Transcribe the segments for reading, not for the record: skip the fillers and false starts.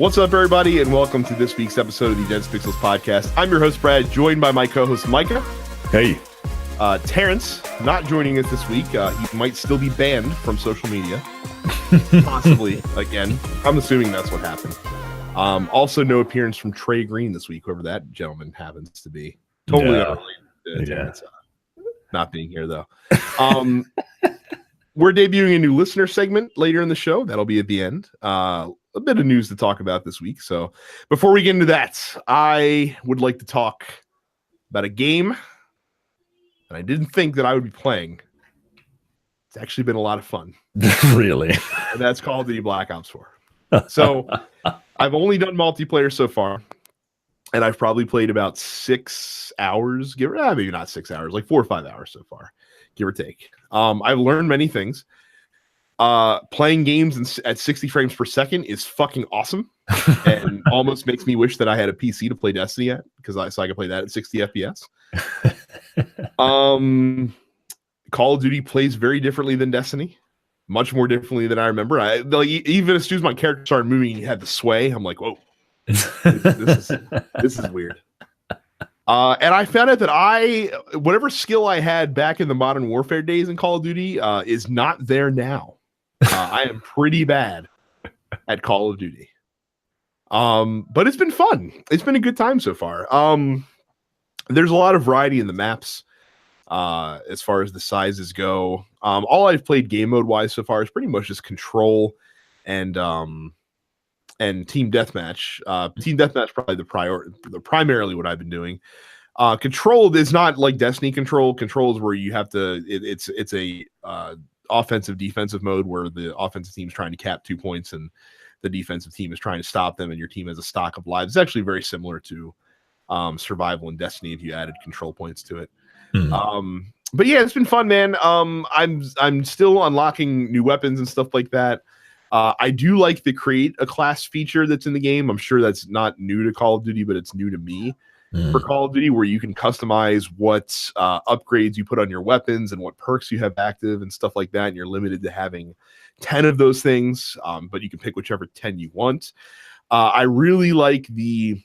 What's up, everybody, and welcome to this week's episode of the Dense Pixels podcast. I'm your host, Brad, joined by my co-host, Micah. Hey. Terrence, not joining us this week. He might still be banned from social media. Possibly, again. I'm assuming that's what happened. Also, no appearance from Trey Green this week, whoever that gentleman happens to be. Totally unrelated to Terrence not being here, though. We're debuting a new listener segment later in the show. That'll be at the end. A bit of news to talk about this week. So before we get into that, I would like to talk about a game that I didn't think that I would be playing. It's actually been a lot of fun. Really? And that's Call of Duty Black Ops 4. So I've only done multiplayer so far, and I've probably played about 6 hours, maybe not 6 hours, like 4 or 5 hours so far, give or take. I've learned many things. Playing games at 60 frames per second is fucking awesome, and almost makes me wish that I had a PC to play Destiny at, so I could play that at 60 FPS. Call of Duty plays very differently than Destiny, much more differently than I remember. Even as soon as my character started moving, he had the sway. I'm like, whoa, this is weird. And I found out that whatever skill I had back in the Modern Warfare days in Call of Duty is not there now. I am pretty bad at Call of Duty. But it's been fun. It's been a good time so far. There's a lot of variety in the maps as far as the sizes go. All I've played game mode wise so far is pretty much just Control and Team Deathmatch. Team Deathmatch probably primarily what I've been doing. Control is not like Destiny Control. Control is where you have to. It's a offensive defensive mode where the offensive team is trying to cap 2 points and the defensive team is trying to stop them, and your team has a stock of lives. It's actually very similar to survival in Destiny if you added control points to it. But yeah, it's been fun, man. I'm still unlocking new weapons and stuff like that. I do like the create a class feature that's in the game. I'm sure that's not new to Call of Duty, but it's new to me for Call of Duty, where you can customize what upgrades you put on your weapons and what perks you have active and stuff like that. And you're limited to having 10 of those things, but you can pick whichever 10 you want. I really like the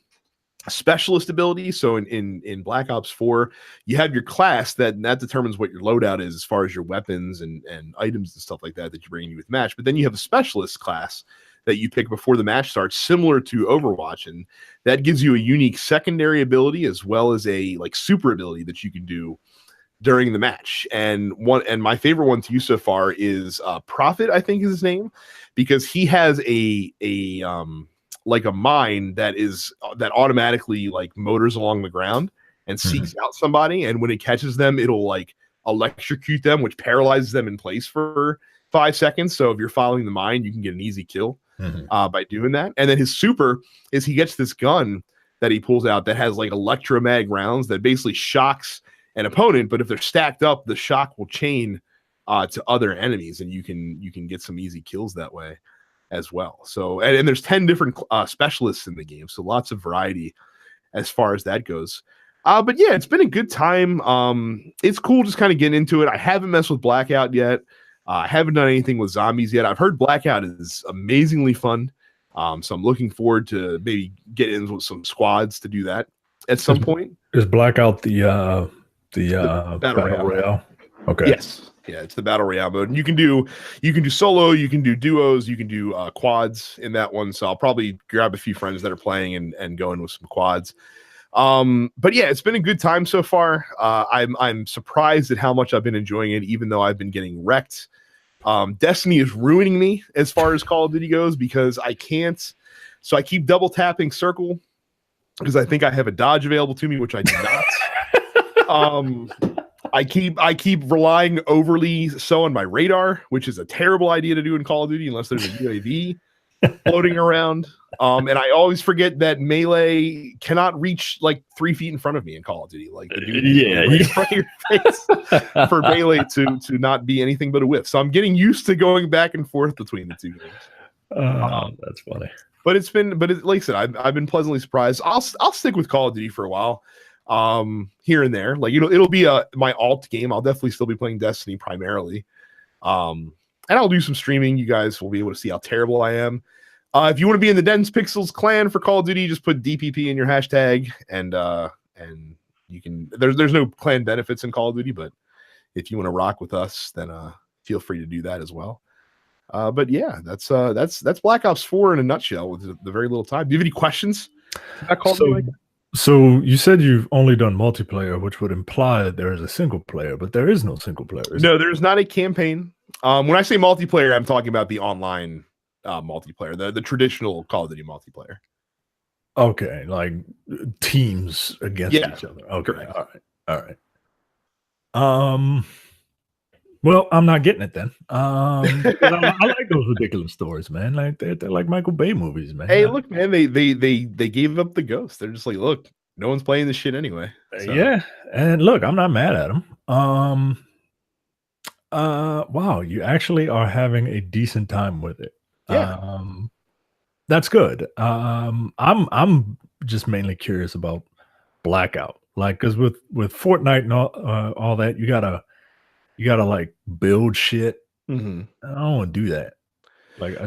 specialist ability. So in Black Ops 4, you have your class that determines what your loadout is as far as your weapons and items and stuff like that you bring in with match. But then you have a specialist class that you pick before the match starts, similar to Overwatch, and that gives you a unique secondary ability as well as a super ability that you can do during the match. And my favorite one to use so far is Prophet, I think is his name, because he has a mine that automatically motors along the ground and seeks out somebody, and when it catches them, it'll electrocute them, which paralyzes them in place for 5 seconds. So if you're following the mine, you can get an easy kill by doing that. And then his super is he gets this gun that he pulls out that has electromag rounds that basically shocks an opponent, but if they're stacked up, the shock will chain to other enemies, and you can get some easy kills that way as well. So and there's 10 different specialists in the game, so lots of variety as far as that goes. But yeah, it's been a good time. It's cool just kind of getting into it. I haven't messed with Blackout yet. I haven't done anything with zombies yet. I've heard Blackout is amazingly fun, so I'm looking forward to maybe getting in with some squads to do that at some point. Is Blackout the battle royale? Okay. Yes. Yeah, it's the battle royale mode. And you can do solo, you can do duos, you can do quads in that one. So I'll probably grab a few friends that are playing and go in with some quads. But yeah, it's been a good time so far. I'm surprised at how much I've been enjoying it, even though I've been getting wrecked. Destiny is ruining me as far as Call of Duty goes, because I can't. So I keep double tapping circle because I think I have a dodge available to me, which I do not. I keep relying overly so on my radar, which is a terrible idea to do in Call of Duty unless there's a UAV floating around. And I always forget that melee cannot reach 3 feet in front of me in Call of Duty. In front of your face for melee to not be anything but a whiff. So I'm getting used to going back and forth between the two games. That's funny. But like I said, I've been pleasantly surprised. I'll stick with Call of Duty for a while. Here and there, it'll be my alt game. I'll definitely still be playing Destiny primarily. And I'll do some streaming. You guys will be able to see how terrible I am. If you want to be in the Dense Pixels clan for Call of Duty, just put DPP in your hashtag, and you can. There's no clan benefits in Call of Duty, but if you want to rock with us, then feel free to do that as well. But yeah, that's Black Ops 4 in a nutshell with the very little time. Do you have any questions about Call of Duty? So you said you've only done multiplayer, which would imply that there is a single player, but there is no single player. No, there's not a campaign. When I say multiplayer, I'm talking about the online multiplayer, the traditional Call of Duty multiplayer. Okay, like teams against each other. Okay, correct. All right. Well, I'm not getting it then. I like those ridiculous stories, man. Like they're like Michael Bay movies, man. Hey, look, man, they gave up the ghost. They're just like, look, no one's playing this shit anyway. So. Yeah, and look, I'm not mad at them. Wow, you actually are having a decent time with it. Yeah. That's good. I'm just mainly curious about Blackout, like because with Fortnite and all that, you gotta like build shit. Mm-hmm. I don't want to do that. Like,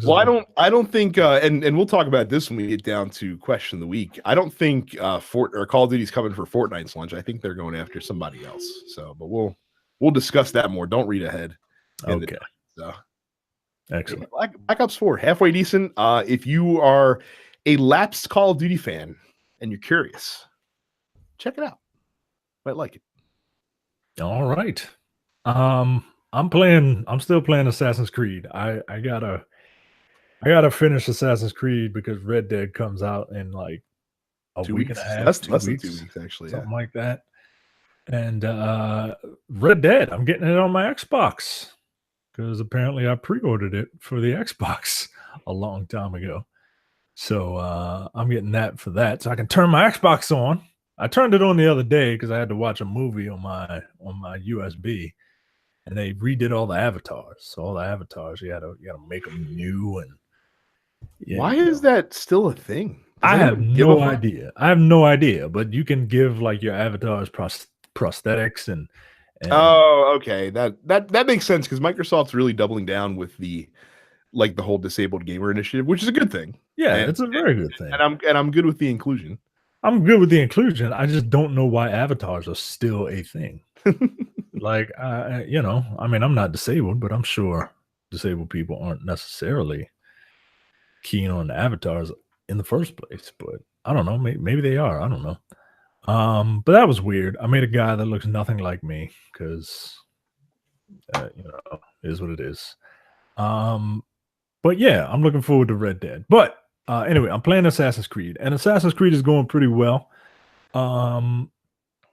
I don't think, and we'll talk about this when we get down to question of the week. I don't think Call of Duty's coming for Fortnite's lunch. I think they're going after somebody else. So, but we'll discuss that more. Don't read ahead. Okay. So. Excellent. Black Ops 4, halfway decent. If you are a lapsed Call of Duty fan and you're curious, check it out. Might like it. All right. I'm still playing Assassin's Creed. I gotta finish Assassin's Creed because Red Dead comes out in like a week and a half. That's less than 2 weeks, actually. Something like that. And Red Dead, I'm getting it on my Xbox. Because apparently I pre-ordered it for the Xbox a long time ago. So I'm getting that for that. So I can turn my Xbox on. I turned it on the other day because I had to watch a movie on my USB. And they redid all the avatars. So all the avatars, you gotta make them new. And why is that still a thing? I have no idea. I have no idea. But you can give like your avatars prosthetics and oh, okay. That makes sense because Microsoft's really doubling down with the whole disabled gamer initiative, which is a good thing. Yeah, it's a very good thing. And I'm good with the inclusion. I'm good with the inclusion. I just don't know why avatars are still a thing. Like, I mean, I'm not disabled, but I'm sure disabled people aren't necessarily keen on the avatars in the first place. But I don't know. Maybe they are. I don't know. But that was weird. I made a guy that looks nothing like me because, it is what it is. But yeah, I'm looking forward to Red Dead. But anyway, I'm playing Assassin's Creed, and Assassin's Creed is going pretty well.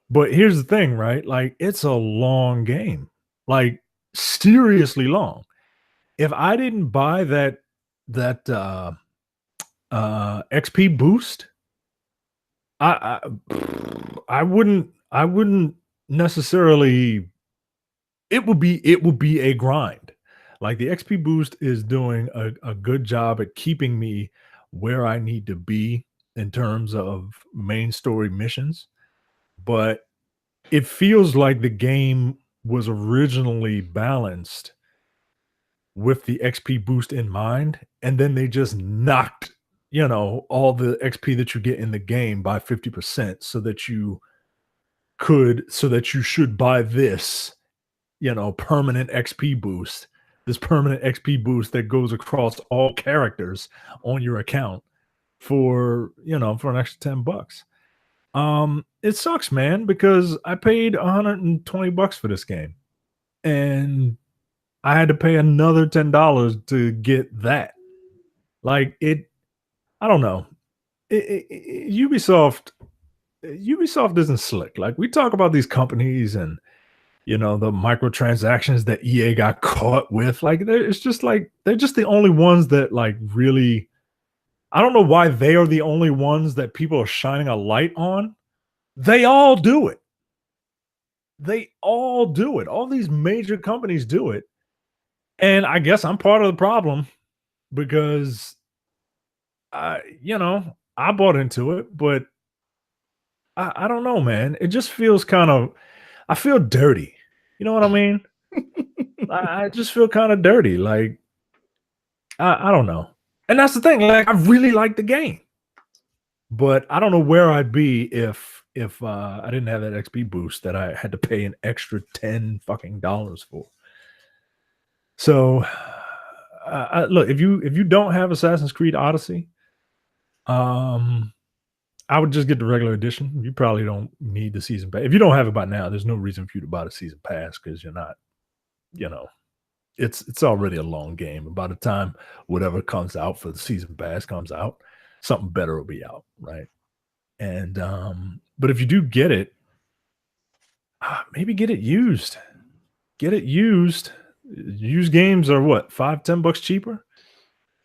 But here's the thing, right? Like, it's a long game, like seriously long. If I didn't buy that XP boost, I wouldn't necessarily. It would be a grind. Like the XP boost is doing a good job at keeping me where I need to be in terms of main story missions, but it feels like the game was originally balanced with the XP boost in mind, and then they just knocked all the XP that you get in the game by 50% so that you should buy this permanent XP boost, this permanent XP boost that goes across all characters on your account for an extra $10. It sucks, man, because I paid $120 for this game and I had to pay another $10 to get that. Like it, I don't know. Ubisoft isn't slick. Like, we talk about these companies and the microtransactions that EA got caught with. Like, it's just like they're just the only ones that like really. I don't know why they are the only ones that people are shining a light on. They all do it. They all do it. All these major companies do it. And I guess I'm part of the problem because I bought into it, but I don't know, man. It just feels I feel dirty. You know what I mean? I just feel kind of dirty. Like, I don't know. And that's the thing. Like, I really like the game, but I don't know where I'd be if I didn't have that XP boost that I had to pay an extra $10 fucking for. So, look, if you don't have Assassin's Creed Odyssey, I would just get the regular edition. You probably don't need the season pass. If you don't have it by now, there's no reason for you to buy the season pass because you're not, you know, it's already a long game. And by the time whatever comes out for the season pass comes out, something better will be out, right? And but if you do get it, maybe get it used. Get it used. Used games are what, $5-10 cheaper?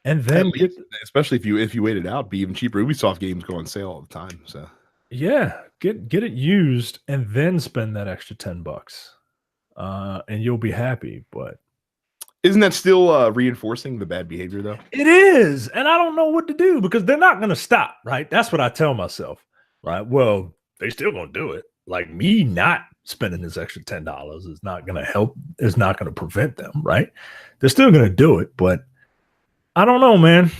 And then least, especially if you wait it out, be even cheaper. Ubisoft games go on sale all the time. So yeah, get it used and then spend that extra $10. And you'll be happy. But isn't that still reinforcing the bad behavior though? It is. And I don't know what to do because they're not gonna stop, right? That's what I tell myself. Right. Well, they still gonna do it. Like, me not spending this extra $10 is not gonna help, is not gonna prevent them, right? They're still gonna do it, but I don't know, man.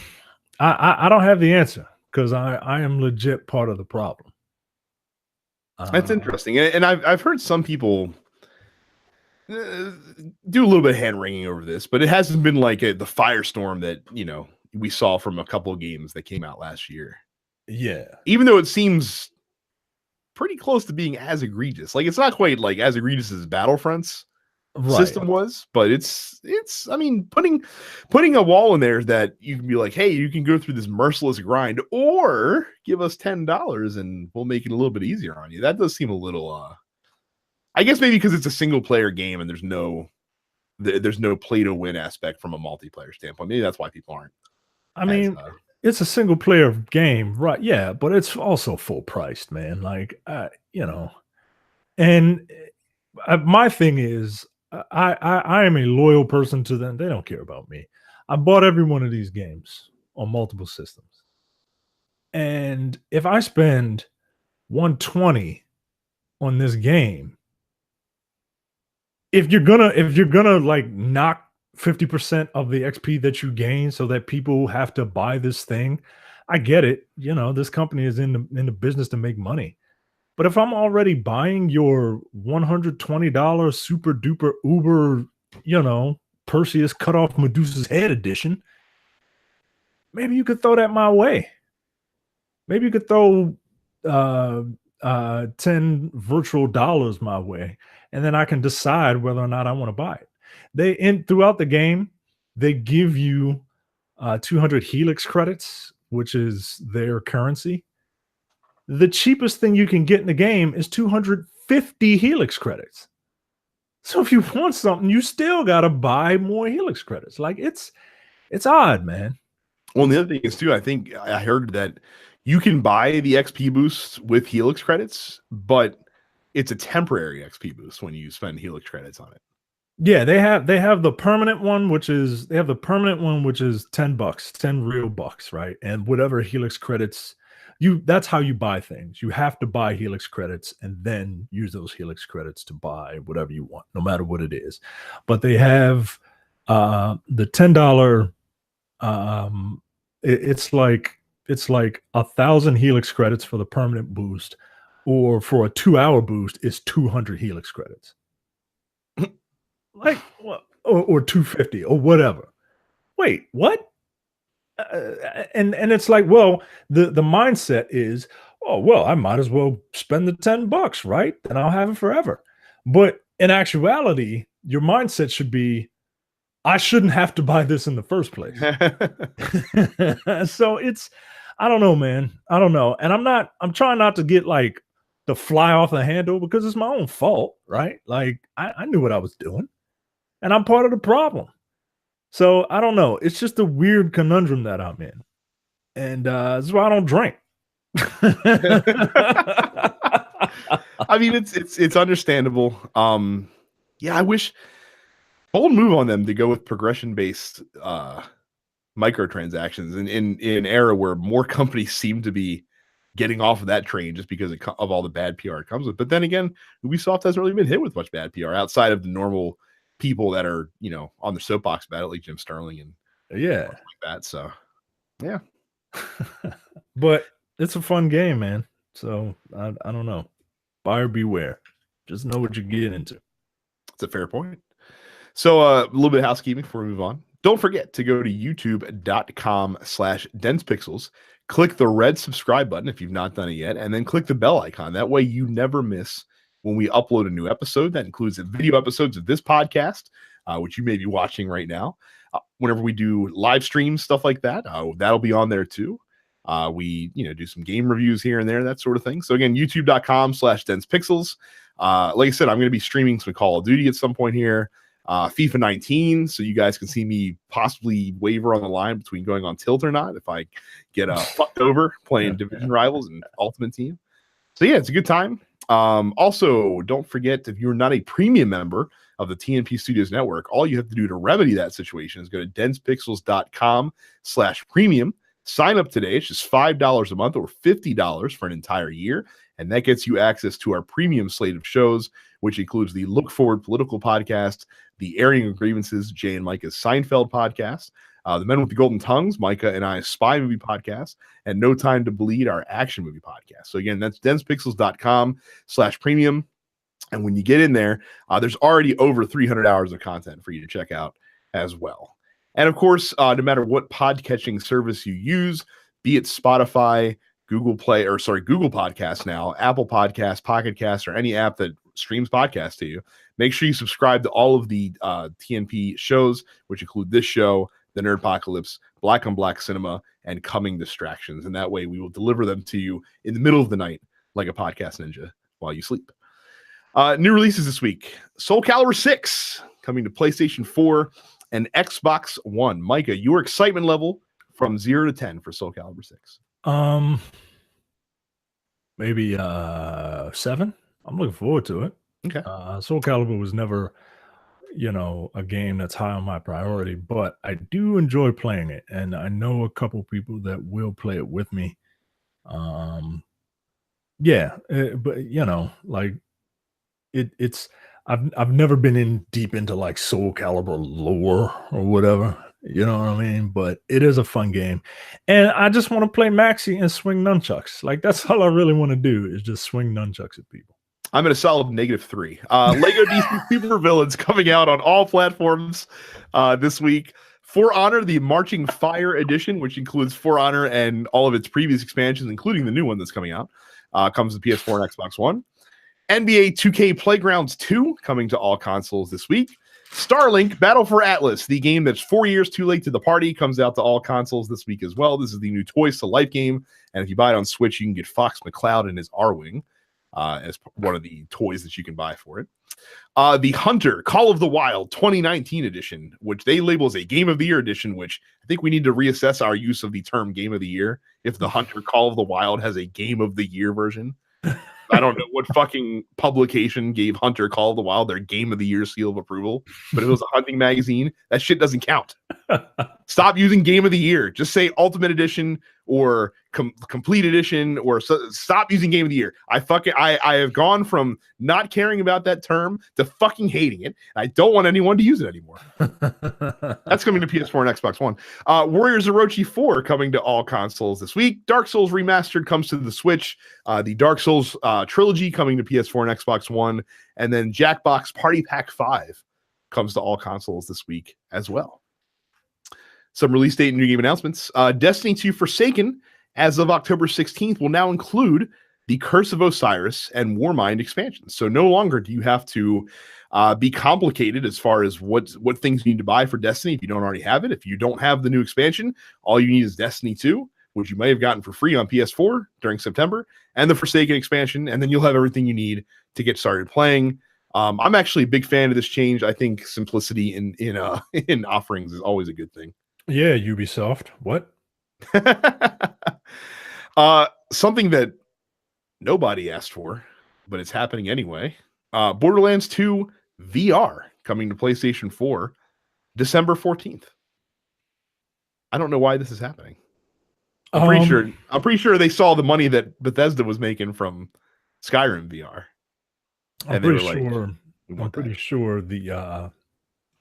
I don't have the answer because I am legit part of the problem. That's interesting, and I've heard some people do a little bit of hand wringing over this, but it hasn't been like the firestorm that we saw from a couple of games that came out last year. Yeah, even though it seems pretty close to being as egregious, like it's not quite like as egregious as Battlefront's system was, but it's I mean, putting a wall in there that you can be like, hey, you can go through this merciless grind or give us $10 and we'll make it a little bit easier on you. That does seem a little I guess maybe because it's a single player game and there's no play to win aspect from a multiplayer standpoint. Maybe that's why people aren't. I mean, it's a single player game, right? Yeah, but it's also full priced, man. Like, and my thing is, I am a loyal person to them. They don't care about me. I bought every one of these games on multiple systems. And if I spend $120 on this game, if you're gonna like knock 50% of the XP that you gain so that people have to buy this thing, I get it. This company is in the business to make money. But if I'm already buying your $120 super duper uber, Perseus cut off Medusa's head edition, maybe you could throw that my way. Maybe you could throw 10 virtual dollars my way, and then I can decide whether or not I want to buy it. Throughout the game, they give you 200 Helix credits, which is their currency. The cheapest thing you can get in the game is 250 Helix credits. So if you want something, you still got to buy more Helix credits. Like, it's odd, man. Well, and the other thing is too, I think I heard that you can buy the XP boosts with Helix credits, but it's a temporary XP boost when you spend Helix credits on it. Yeah, they have the permanent one, which is $10, 10 real bucks, right? And whatever Helix credits, that's how you buy things. You have to buy Helix credits and then use those Helix credits to buy whatever you want, no matter what it is. But they have the $10. It's like 1,000 Helix credits for the permanent boost, or for a 2-hour boost, it's 200 Helix credits. Like, or 250 or whatever. Wait, what? And it's like, well, the mindset is, oh, well, I might as well spend the $10, right? Then I'll have it forever. But in actuality, your mindset should be, I shouldn't have to buy this in the first place. So I don't know, man. I don't know. And I'm trying not to get like the fly off the handle because it's my own fault, right? Like, I knew what I was doing and I'm part of the problem. So I don't know. It's just a weird conundrum that I'm in. And that's why I don't drink. I mean, it's understandable. Yeah, I wish bold move on them to go with progression based microtransactions in an era where more companies seem to be getting off of that train just because of all the bad PR it comes with. But then again, Ubisoft hasn't really been hit with much bad PR outside of the normal people that are on the soapbox about it, like Jim Sterling and yeah, like that. So Yeah. But it's a fun game, man. So I don't know. Buyer beware. Just know what you get into. That's a fair point. So a little bit of housekeeping before we move on. Don't forget to go to youtube.com/densepixels. Click the red subscribe button if you've not done it yet, and then click the bell icon. That way you never miss when we upload a new episode. That includes the video episodes of this podcast, which you may be watching right now. Whenever we do live streams, stuff like that, that'll be on there too. We do some game reviews here and there, that sort of thing. So again, youtube.com/densepixels. Like I said, I'm going to be streaming some Call of Duty at some point here. FIFA 19, so you guys can see me possibly waver on the line between going on tilt or not if I get fucked over playing Division Rivals and Ultimate Team. So yeah, it's a good time. Also, don't forget, if you're not a premium member of the TNP Studios Network, all you have to do to remedy that situation is go to densepixels.com/premium. Sign up today. It's just $5 a month or $50 for an entire year. And that gets you access to our premium slate of shows, which includes the Look Forward Political Podcast, the Airing of Grievances, Jay and Micah's Seinfeld podcast, the Men with the Golden Tongues, Micah and I's Spy Movie podcast, and No Time to Bleed, our action movie podcast. So again, that's densepixels.com/premium. And when you get in there, there's already over 300 hours of content for you to check out as well. And of course, no matter what podcatching service you use, be it Spotify, Google Podcasts now, Apple Podcasts, Pocket Casts, or any app that streams podcasts to you, make sure you subscribe to all of the TNP shows, which include this show, The Nerdpocalypse, Black on Black Cinema, and Coming Distractions. And that way we will deliver them to you in the middle of the night like a podcast ninja while you sleep. New releases this week. Soul Calibur 6 coming to PlayStation 4 and Xbox One. Micah, your excitement level from 0 to 10 for Soul Calibur 6. Maybe 7. I'm looking forward to it. Okay. Soul Calibur was never, a game that's high on my priority, but I do enjoy playing it, and I know a couple people that will play it with me. But it's I've never been in deep into like Soul Calibur lore or whatever. You know what I mean? But it is a fun game. And I just want to play Maxi and swing nunchucks. Like, that's all I really want to do is just swing nunchucks at people. I'm at a solid -3. Lego DC Super Villains coming out on all platforms this week. For Honor, the Marching Fire Edition, which includes For Honor and all of its previous expansions, including the new one that's coming out, comes to PS4 and Xbox One. NBA 2K Playgrounds 2 coming to all consoles this week. Starlink Battle for Atlas, the game that's 4 years too late to the party, comes out to all consoles this week as well. This is the new Toys to Life game, and if you buy it on Switch, you can get Fox McCloud and his R-Wing as one of the toys that you can buy for it. The Hunter Call of the Wild 2019 edition, which they label as a Game of the Year edition, which I think we need to reassess our use of the term Game of the Year if the Hunter Call of the Wild has a Game of the Year version. I don't know what fucking publication gave Hunter Call of the Wild their Game of the Year seal of approval, but if it was a hunting magazine, that shit doesn't count. Stop using Game of the Year. Just say Ultimate Edition or Complete Edition, or stop using Game of the Year. I have gone from not caring about that term to fucking hating it. I don't want anyone to use it anymore. That's coming to PS4 and Xbox One. Warriors Orochi 4 coming to all consoles this week. Dark Souls Remastered comes to the Switch. The Dark Souls trilogy coming to PS4 and Xbox One. And then Jackbox Party Pack 5 comes to all consoles this week as well. Some release date and new game announcements. Destiny 2 Forsaken, as of October 16th, will now include the Curse of Osiris and Warmind expansions. So no longer do you have to be complicated as far as what things you need to buy for Destiny if you don't already have it. If you don't have the new expansion, all you need is Destiny 2, which you may have gotten for free on PS4 during September, and the Forsaken expansion, and then you'll have everything you need to get started playing. I'm actually a big fan of this change. I think simplicity in offerings is always a good thing. Yeah, Ubisoft. What? Something that nobody asked for, but it's happening anyway. Borderlands 2 VR coming to PlayStation 4 December 14th. I don't know why this is happening. I'm pretty sure they saw the money that Bethesda was making from Skyrim VR. I'm pretty sure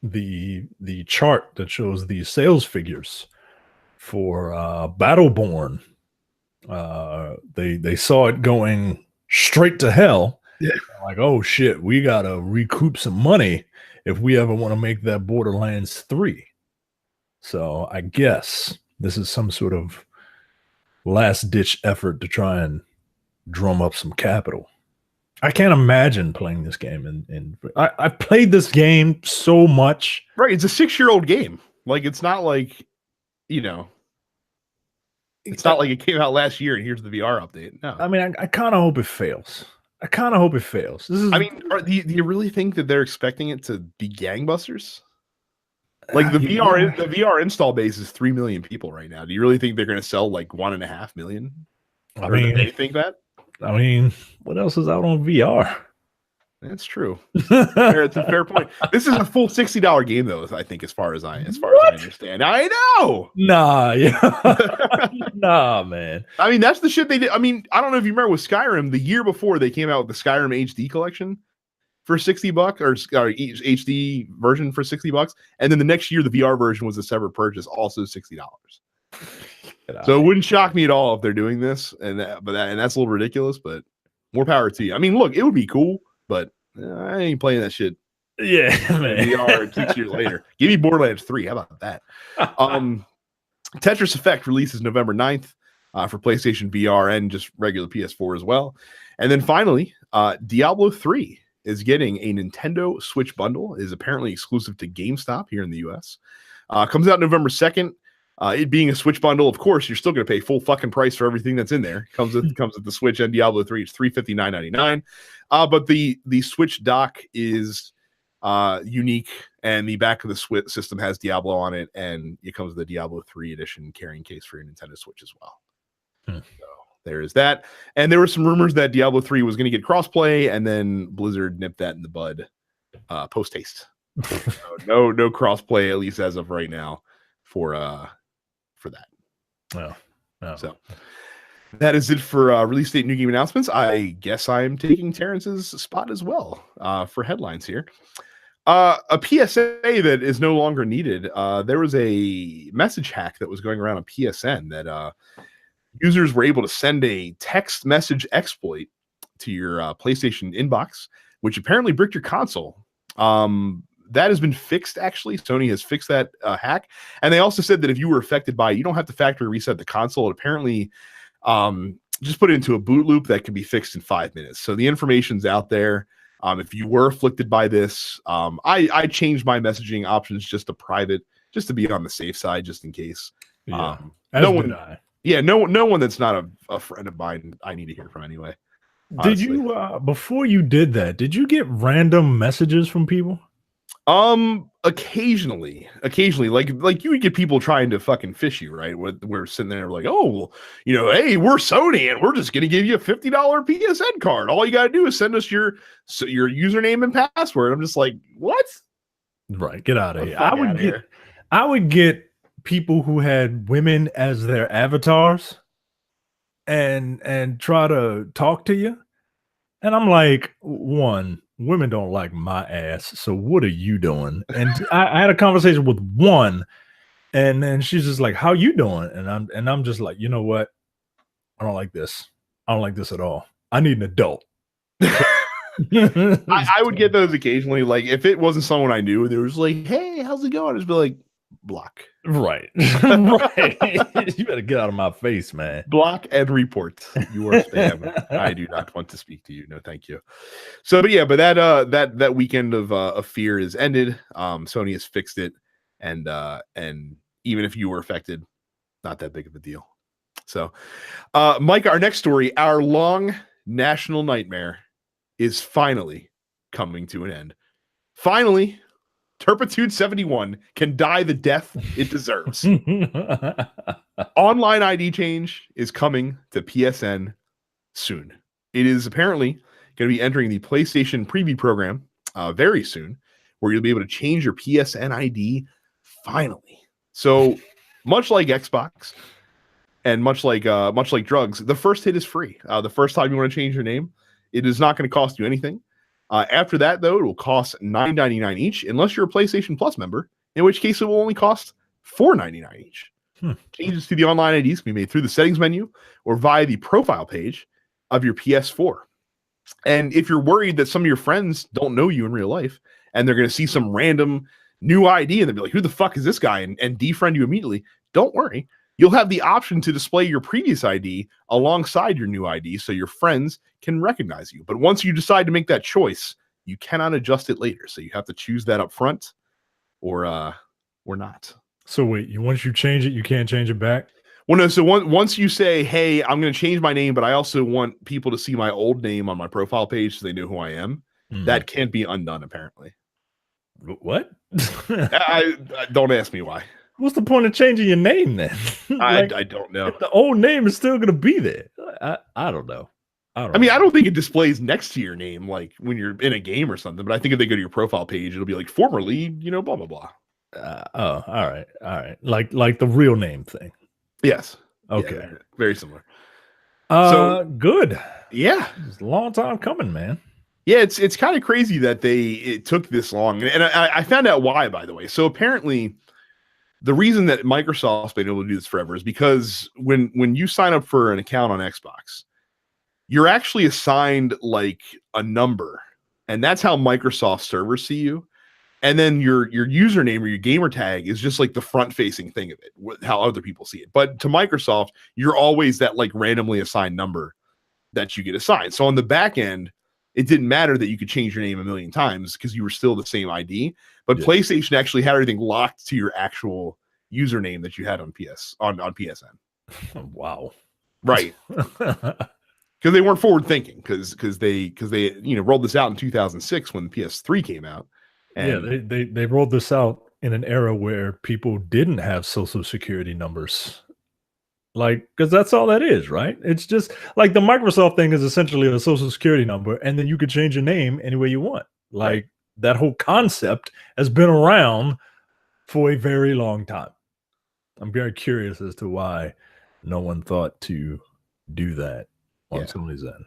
the chart that shows the sales figures for Battleborn. They saw it going straight to hell. Yeah. Like, oh shit, we gotta recoup some money if we ever want to make that Borderlands 3. So I guess this is some sort of last ditch effort to try and drum up some capital. I can't imagine playing this game, and I played this game so much. Right, it's a 6-year-old game. Like, it's not like, you know, it's not like it came out last year and here's the VR update. No, I mean, I kind of hope it fails. This is. I mean, do you really think that they're expecting it to be gangbusters? Like the VR install base is 3 million people right now. Do you really think they're going to sell like 1.5 million? I mean, do they think that? I mean, what else is out on VR? That's true. It's a fair point. This is a full $60 game, though. I think, as far as I understand. I know. Nah, yeah, nah, man. I mean, that's the shit they did. I mean, I don't know if you remember with Skyrim. The year before, they came out with the Skyrim HD collection for $60, or HD version for $60, and then the next year, the VR version was a separate purchase, also $60. So it wouldn't shock me at all if they're doing this, and that's a little ridiculous, but more power to you. I mean, look, it would be cool, but I ain't playing that shit. Yeah, man. VR 6 years later. Give me Borderlands 3. How about that? Tetris Effect releases November 9th for PlayStation VR and just regular PS4 as well. And then finally, Diablo 3 is getting a Nintendo Switch bundle. It is apparently exclusive to GameStop here in the US. Comes out November 2nd. It being a Switch bundle, of course, you're still going to pay full fucking price for everything that's in there. Comes with the Switch and Diablo 3. It's $359.99. But the Switch dock is unique, and the back of the Switch system has Diablo on it, and it comes with the Diablo 3 edition carrying case for your Nintendo Switch as well. So there is that. And there were some rumors that Diablo 3 was going to get crossplay, and then Blizzard nipped that in the bud post haste. So no crossplay, at least as of right now, for that. Oh. So that is it for release date, new game announcements. I guess I'm taking Terrence's spot as well for headlines here. A PSA that is no longer needed. There was a message hack that was going around on PSN that users were able to send a text message exploit to your PlayStation inbox, which apparently bricked your console. That has been fixed, actually. Sony has fixed that hack. And they also said that if you were affected by it, you don't have to factory reset the console. It apparently just put it into a boot loop that can be fixed in 5 minutes. So the information's out there. If you were afflicted by this, I changed my messaging options just to private, just to be on the safe side, just in case. Yeah, no one that's not a friend of mine I need to hear from anyway. Honestly. Did you before you did that, did you get random messages from people? Occasionally, like you would get people trying to fucking fish you, right? We're sitting there like, oh, hey, we're Sony and we're just going to give you a $50 PSN card. All you got to do is send us your username and password. I'm just like, what? Right. Get out of here. I would get people who had women as their avatars and try to talk to you. And I'm like, one, women don't like my ass, so what are you doing? And I had a conversation with one, and then she's just like, how you doing? And I'm just like, you know what? I don't like this. I don't like this at all. I need an adult. I would get those occasionally. Like if it wasn't someone I knew, they was like, hey, how's it going? I'd just be like, block. Right. Right. You better get out of my face, man. Block and report. You are spam. I do not want to speak to you. No, thank you. So, but that weekend of fear is ended. Sony has fixed it, and even if you were affected, not that big of a deal. So, Micah, our next story, our long national nightmare is finally coming to an end. Finally, Turpitude 71 can die the death it deserves. Online ID change is coming to PSN soon. It is apparently going to be entering the PlayStation Preview program very soon, where you'll be able to change your PSN ID finally. So much like Xbox and much like drugs, the first hit is free. The first time you want to change your name, it is not going to cost you anything. After that, though, it will cost $9.99 each, unless you're a PlayStation Plus member, in which case it will only cost $4.99 each. Changes to the online IDs can be made through the settings menu or via the profile page of your PS4. And if you're worried that some of your friends don't know you in real life and they're going to see some random new ID and they'll be like, who the fuck is this guy? And defriend you immediately, don't worry. You'll have the option to display your previous ID alongside your new ID so your friends can recognize you. But once you decide to make that choice, you cannot adjust it later. So you have to choose that up front or not. So wait, once you change it, you can't change it back? Well, no. So once you say, hey, I'm going to change my name, but I also want people to see my old name on my profile page so they know who I am, that can't be undone, apparently. What? I don't ask me why. What's the point of changing your name then? Like, I don't know. The old name is still going to be there. I don't know. I don't think it displays next to your name like when you're in a game or something, but I think if they go to your profile page, it'll be like formerly, blah, blah, blah. All right. Like the real name thing. Yes. Okay. Yeah, very similar. So good. Yeah. It's a long time coming, man. Yeah, it's kind of crazy that it took this long. And I found out why, by the way. So apparently the reason that Microsoft's been able to do this forever is because when you sign up for an account on Xbox, you're actually assigned like a number. And that's how Microsoft servers see you. And then your username or your gamer tag is just like the front facing thing of it, how other people see it. But to Microsoft, you're always that like randomly assigned number that you get assigned. So on the back end, it didn't matter that you could change your name a million times because you were still the same ID. But PlayStation actually had everything locked to your actual username that you had on PSN. Wow. Right. Because they weren't forward thinking because they rolled this out in 2006 when the PS3 came out. And they rolled this out in an era where people didn't have social security numbers. Like, because that's all that is, right? It's just like the Microsoft thing is essentially a social security number, and then you could change your name any way you want. Like, that whole concept has been around for a very long time. I'm very curious as to why no one thought to do that on Sony's end.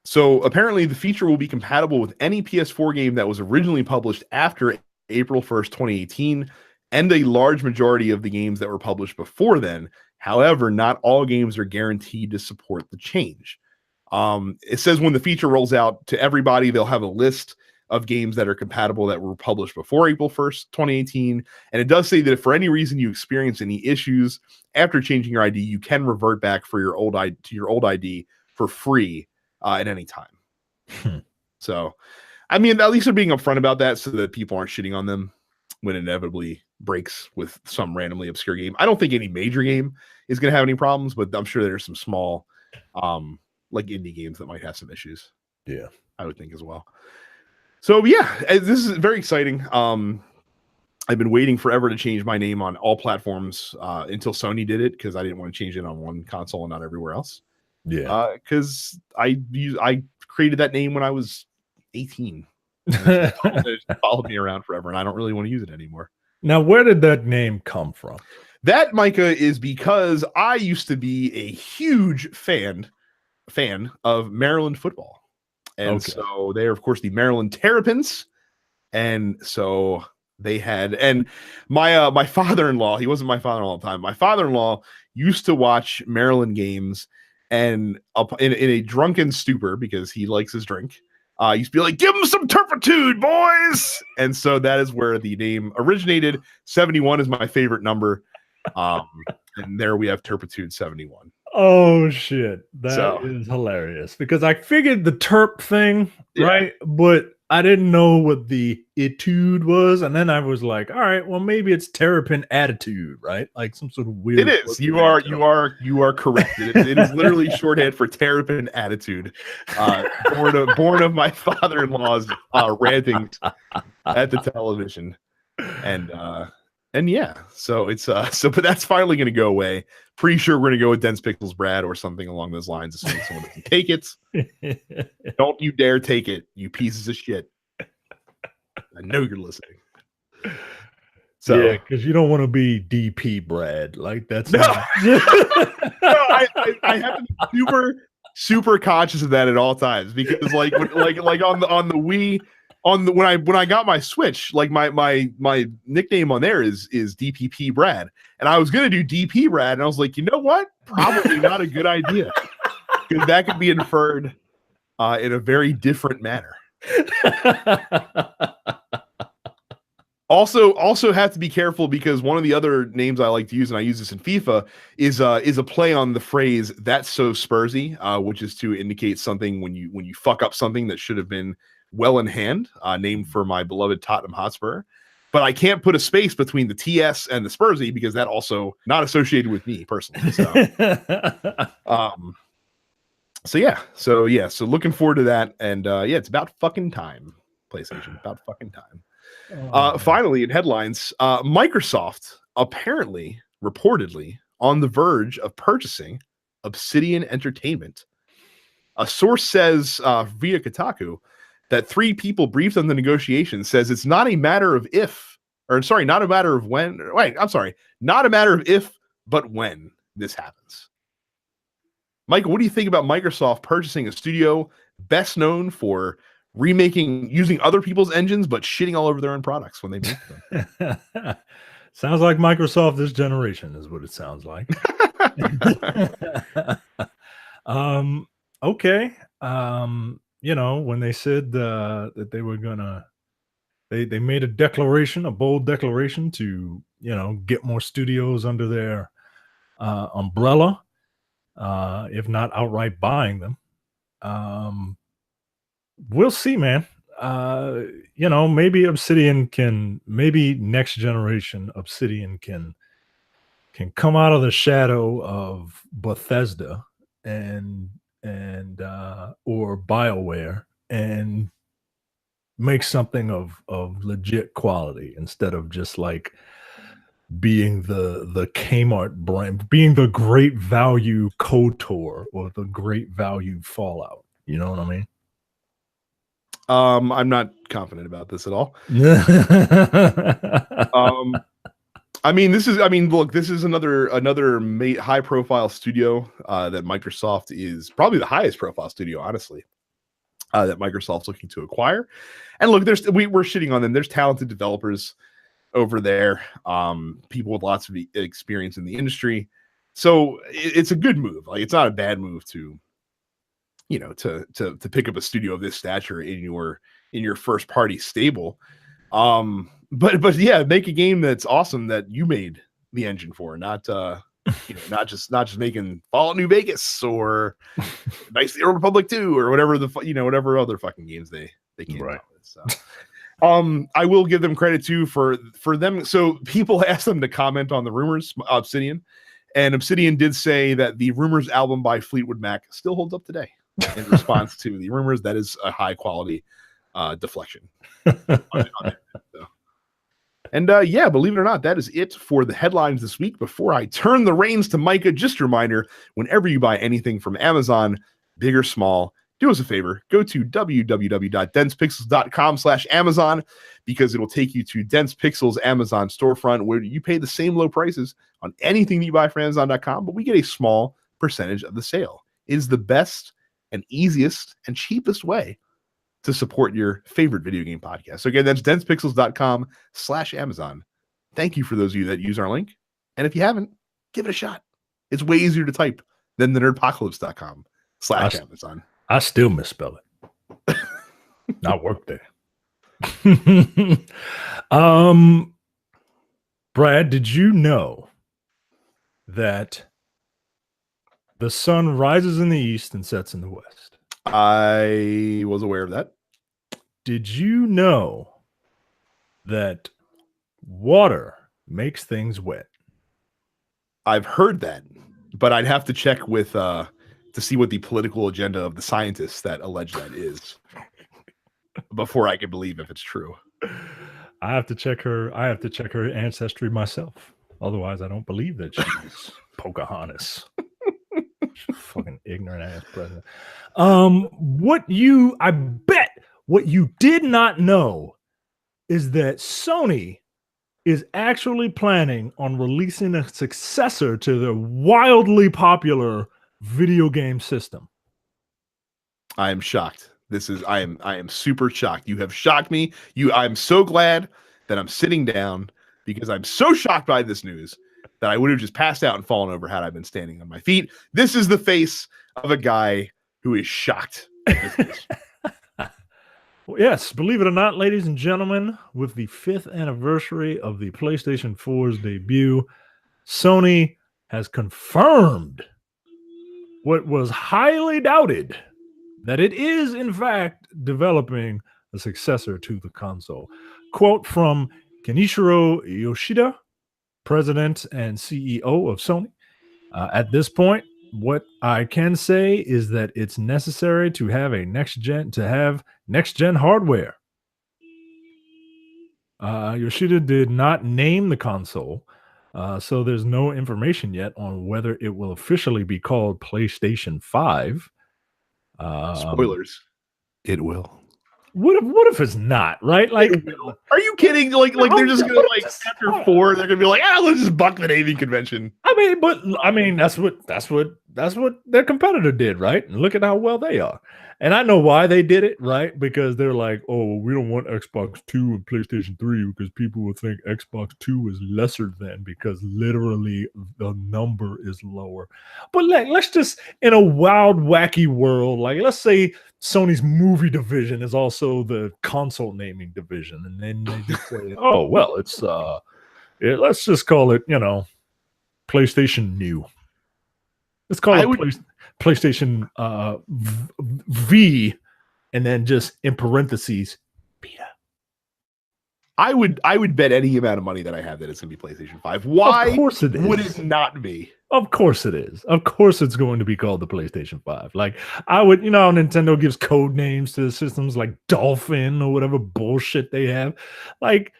So apparently the feature will be compatible with any PS4 game that was originally published after April 1st, 2018, and a large majority of the games that were published before then. However, not all games are guaranteed to support the change. It says when the feature rolls out to everybody, they'll have a list of games that are compatible that were published before April 1st, 2018. And it does say that if for any reason you experience any issues after changing your ID, you can revert back to your old ID for free at any time. So, I mean, at least they're being upfront about that so that people aren't shitting on them when it inevitably breaks with some randomly obscure game. I don't think any major game is going to have any problems, but I'm sure there's some small, like indie games that might have some issues. Yeah, I would think as well. So yeah, this is very exciting. I've been waiting forever to change my name on all platforms until Sony did it because I didn't want to change it on one console and not everywhere else. Yeah, because I created that name when I was 18. It followed me around forever, and I don't really want to use it anymore. Now, where did that name come from? That, Micah, is because I used to be a huge fan of Maryland football, and so they are, of course, the Maryland Terrapins, and so they had, and my father-in-law, he wasn't my father-in-law all the time. My father-in-law used to watch Maryland games. And in a drunken stupor, because he likes his drink, he used to be like, give him some turpitude, boys. And so that is where the name originated. 71 is my favorite number. And there we have turpitude 71. Oh, shit. That is hilarious. Because I figured the terp thing, right? But I didn't know what the etude was. And then I was like, all right, well, maybe it's terrapin attitude, right? Like some sort of weird. It is. You are correct. It is literally shorthand for terrapin attitude. Born of my father-in-law's ranting at the television. And yeah, so it's but that's finally going to go away. Pretty sure we're going to go with Dense Pixels Brad or something along those lines, assuming someone can take it. Don't you dare take it, you pieces of shit. I know you're listening. So yeah, because you don't want to be DP Brad. Like that's no. I have to be super conscious of that at all times because like on the Wii. on the when I got my Switch, like my nickname on there is DPP Brad, and I was gonna do DP Brad, and I was like, you know what? Probably not a good idea, because that could be inferred in a very different manner. Also have to be careful, because one of the other names I like to use, and I use this in FIFA, is a play on the phrase "that's so Spursy," which is to indicate something when you fuck up something that should have been well in hand, named for my beloved Tottenham Hotspur. But I can't put a space between the TS and the Spursy, because that also not associated with me personally. So, so looking forward to that, and it's about fucking time. PlayStation, about fucking time. Finally, in headlines, Microsoft apparently, reportedly, on the verge of purchasing Obsidian Entertainment. A source says via Kotaku that 3 people briefed on the negotiation says it's not a matter of if, or sorry, not a matter of when. Wait, I'm sorry, not a matter of if, but when this happens. Michael, what do you think about Microsoft purchasing a studio best known for using other people's engines, but shitting all over their own products when they make them? Sounds like Microsoft this generation is what it sounds like. Okay. When they said that they were gonna, they made a bold declaration to, get more studios under their umbrella, if not outright buying them. We'll see, man. Maybe maybe next generation Obsidian can come out of the shadow of Bethesda and or BioWare and make something of legit quality, instead of just like being the Kmart brand, being the great value KOTOR or the great value Fallout. You know what I mean? I'm not confident about this at all. This is another high profile studio that Microsoft is probably the highest profile studio, honestly, that Microsoft's looking to acquire. And look, we're shitting on them. There's talented developers over there, people with lots of experience in the industry. So it's a good move. Like, it's not a bad move to pick up a studio of this stature in your first party stable. But yeah, make a game that's awesome, that you made the engine for, not just making Fallout New Vegas or Knights of the Old Republic 2 or whatever whatever other fucking games they came out with. So I will give them credit too for them. So people asked them to comment on the rumors, Obsidian, and Obsidian did say that the Rumors album by Fleetwood Mac still holds up today. In response to the rumors, that is a high quality deflection. And believe it or not, that is it for the headlines this week. Before I turn the reins to Micah, just a reminder, whenever you buy anything from Amazon, big or small, do us a favor, go to www.densepixels.com/Amazon, because it'll take you to Dense Pixels Amazon storefront, where you pay the same low prices on anything that you buy from Amazon.com, but we get a small percentage of the sale. It is the best and easiest and cheapest way to support your favorite video game podcast. So again, that's densepixels.com/Amazon. Thank you for those of you that use our link. And if you haven't, give it a shot. It's way easier to type than the nerdpocalypse.com/Amazon. I still misspell it. Not work there. Brad, did you know that the sun rises in the east and sets in the west? I was aware of that. Did you know that water makes things wet? I've heard that, but I'd have to check with to see what the political agenda of the scientists that allege that is before I can believe if it's true. I have to check her ancestry myself. Otherwise, I don't believe that she's Pocahontas. Fucking ignorant ass president. I bet what you did not know is that Sony is actually planning on releasing a successor to their wildly popular video game system. I am shocked I am super shocked. You have shocked me. I'm so glad that I'm sitting down because I'm so shocked by this news that I would have just passed out and fallen over had I been standing on my feet. This is the face of a guy who is shocked at this news. Well, yes, believe it or not, ladies and gentlemen, with the 5th anniversary of the PlayStation 4's debut, Sony has confirmed what was highly doubted, that it is, in fact, developing a successor to the console. Quote from Kenichiro Yoshida, president and CEO of Sony. At this point, what I can say is that it's necessary to have next gen hardware. Yoshida did not name the console, so there's no information yet on whether it will officially be called PlayStation 5. Spoilers. It will. What if it's not, right? Like, are you kidding? Like they're just gonna after 4, they're gonna be like, let's just buck the naming convention. I mean, that's what their competitor did, right? And look at how well they are. And I know why they did it, right? Because they're like, oh, we don't want Xbox 2 and PlayStation 3 because people will think Xbox 2 is lesser than, because literally the number is lower. But let's just, in a wild, wacky world, like let's say Sony's movie division is also the console naming division, and then they just say, oh, well, it's let's just call it, PlayStation New. Let's call it PlayStation V, and then just in parentheses, Beta. I would bet any amount of money that I have that it's going to be PlayStation 5. Why of course it is. Would it not be? Of course it is. Of course it's going to be called the PlayStation 5. Like, I would, Nintendo gives code names to the systems like Dolphin or whatever bullshit they have. Like,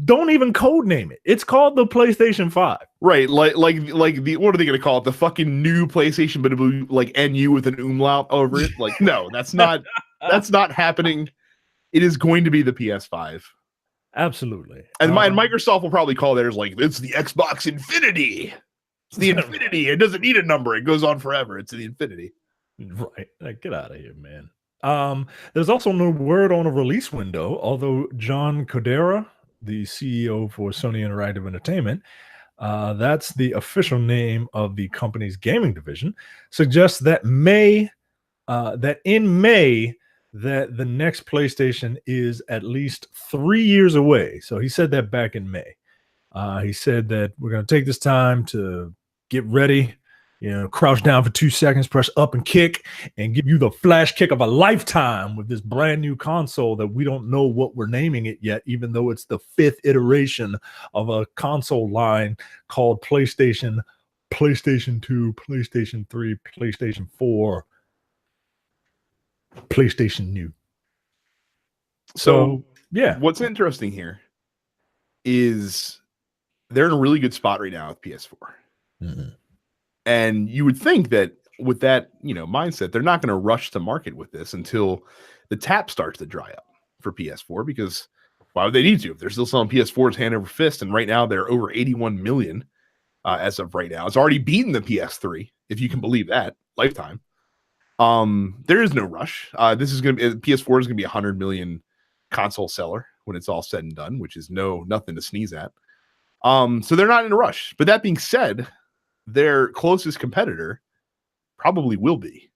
don't even code name it. It's called the PlayStation 5. Right. Like the, what are they going to call it? The fucking new PlayStation, but it'll be like NU with an umlaut over it. Like, no, that's not happening. It is going to be the PS5. Absolutely. And Microsoft will probably call theirs like, it's the Xbox Infinity. It's the Infinity. It doesn't need a number. It goes on forever. It's the Infinity. Right. Like, get out of here, man. There's also no word on a release window, although John Codera, the CEO for Sony Interactive Entertainment, that's the official name of the company's gaming division, suggests that in May, that the next PlayStation is at least 3 years away. So he said that back in May. He said that we're going to take this time to get ready, crouch down for 2 seconds, press up and kick, and give you the flash kick of a lifetime with this brand new console that we don't know what we're naming it yet, even though it's the 5th iteration of a console line called PlayStation, PlayStation 2, PlayStation 3, PlayStation 4, PlayStation New. So yeah, what's interesting here is they're in a really good spot right now with PS4. Mm-hmm. And you would think that with that, mindset, they're not going to rush to market with this until the tap starts to dry up for PS4, because why would they need to if they're still selling PS4s hand over fist? And right now they're over 81 million as of right now. It's already beaten the PS3, if you can believe that, lifetime. There is no rush. This is going to be, PS4 is going to be 100 million console seller when it's all said and done, which is nothing to sneeze at. So they're not in a rush. But that being said, their closest competitor probably will be.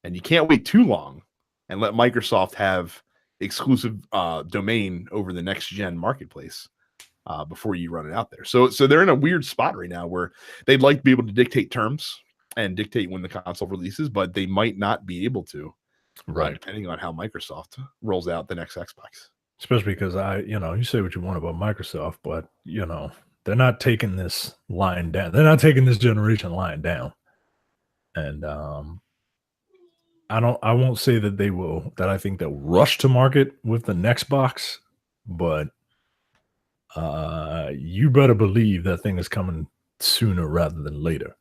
And you can't wait too long and let Microsoft have exclusive domain over the next gen marketplace before you run it out there. So they're in a weird spot right now where they'd like to be able to dictate terms and dictate when the console releases, but they might not be able to, right? Depending on how Microsoft rolls out the next Xbox. Especially because you say what you want about Microsoft, but they're not taking this line down. They're not taking this generation line down. And I won't say that they will, that I think they'll rush to market with the next box, but you better believe that thing is coming sooner rather than later.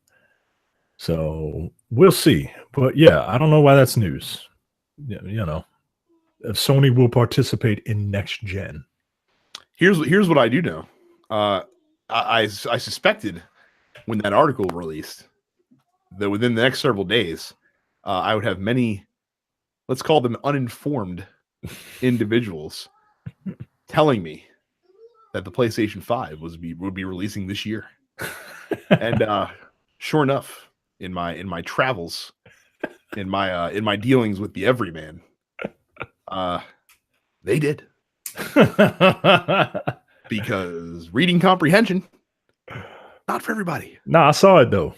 So we'll see. But yeah, I don't know why that's news. If Sony will participate in next gen. Here's what I do know. I suspected when that article released that within the next several days, I would have many let's call them uninformed individuals telling me that the PlayStation 5 would be releasing this year. And sure enough, in my travels, in my dealings with the everyman, they did. Because reading comprehension, not for everybody. No, I saw it though.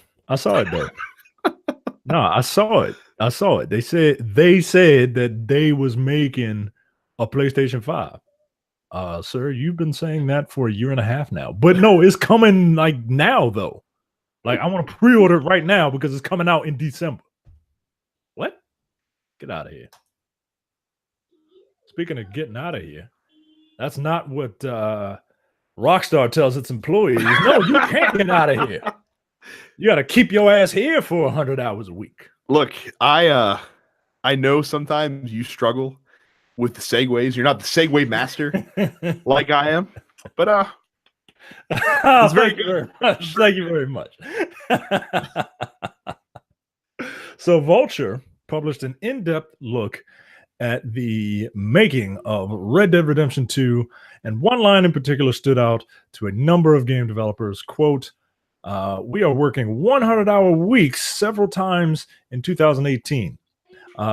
No, I saw it. They said that they was making a PlayStation 5. Sir, you've been saying that for a year and a half now. But no, it's coming like now though. Like, I want to pre-order it right now because it's coming out in December. What? Get out of here. Speaking of getting out of here, that's not what Rockstar tells its employees. No, you can't get out of here. You got to keep your ass here for 100 hours a week. Look, I know sometimes you struggle with the segues. You're not the segue master like I am, but it's very good. Thank you very much. So Vulture published an in-depth look at the making of Red Dead Redemption 2, and one line in particular stood out to a number of game developers. Quote, we are working 100-hour weeks several times in 2018.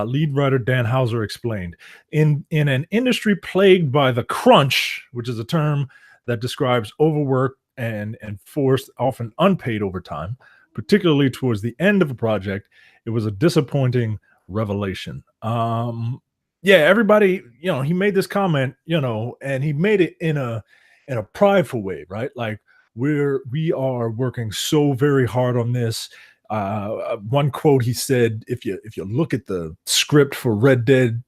Lead writer Dan Houser explained, in an industry plagued by the crunch, which is a term that describes overwork and forced, often unpaid overtime, particularly towards the end of a project, it was a disappointing revelation. Yeah, everybody, he made this comment, and he made it in a prideful way, right? Like, we are working so very hard on this. One quote, he said, if you look at the script for Red Dead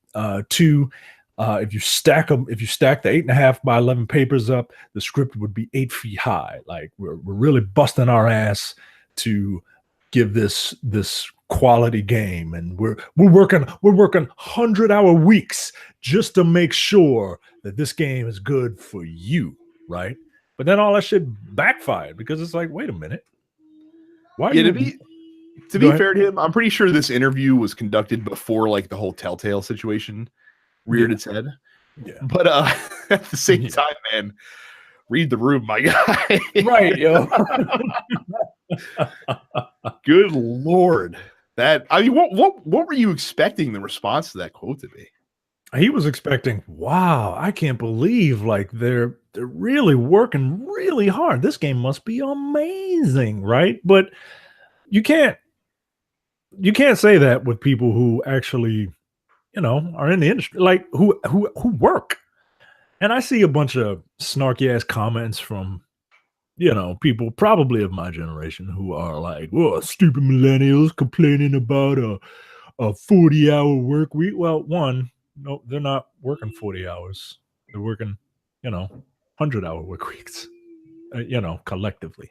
2, if you stack the 8.5 by 11 papers up, the script would be 8 feet high. Like, we're really busting our ass to give this quality game, and we're working 100-hour weeks just to make sure that this game is good for you, right? But then all that shit backfired because it's like, wait a minute, why? Yeah, to be fair to him, I'm pretty sure this interview was conducted before like the whole Telltale situation reared its head. Yeah, but at the same time, man, read the room, my guy. Right, yo. Good Lord. What were you expecting the response to that quote to be? He was expecting, wow, I can't believe like they're really working really hard. This game must be amazing, right? But you can't say that with people who actually, are in the industry, like who work. And I see a bunch of snarky ass comments from people probably of my generation who are like, well, stupid millennials complaining about a 40-hour work week. Well, one, no, they're not working 40 hours. They're working, 100-hour work weeks, collectively.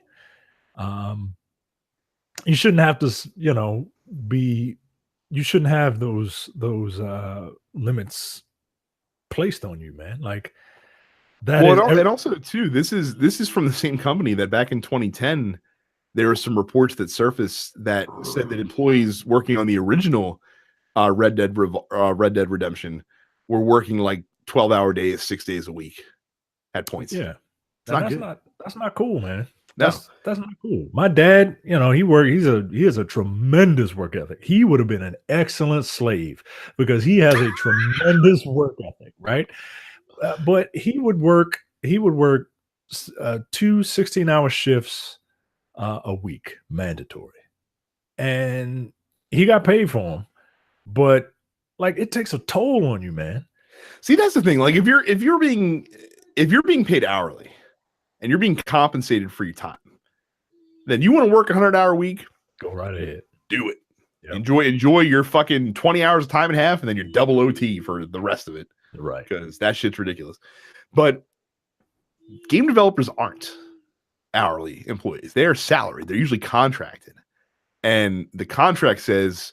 You shouldn't have to, you shouldn't have those limits placed on you, man. Like, and also too, this is from the same company that back in 2010 there were some reports that surfaced that said that employees working on the original Red Dead Redemption were working like 12-hour days, 6 days a week at points. Yeah, that's not cool, man. No. That's not cool. My dad, he has a tremendous work ethic. He would have been an excellent slave because he has a tremendous work ethic, right? But he would work 2 16-hour shifts a week, mandatory, and he got paid for them. But like, it takes a toll on you, man. See, that's the thing. Like, if you're being paid hourly and you're being compensated for your time, then you want to work 100-hour week, go right ahead, do it. Yep. Enjoy your fucking 20 hours of time and a half, and then your double OT for the rest of it. Right. Because that shit's ridiculous. But game developers aren't hourly employees. They are salaried. They're usually contracted. And the contract says,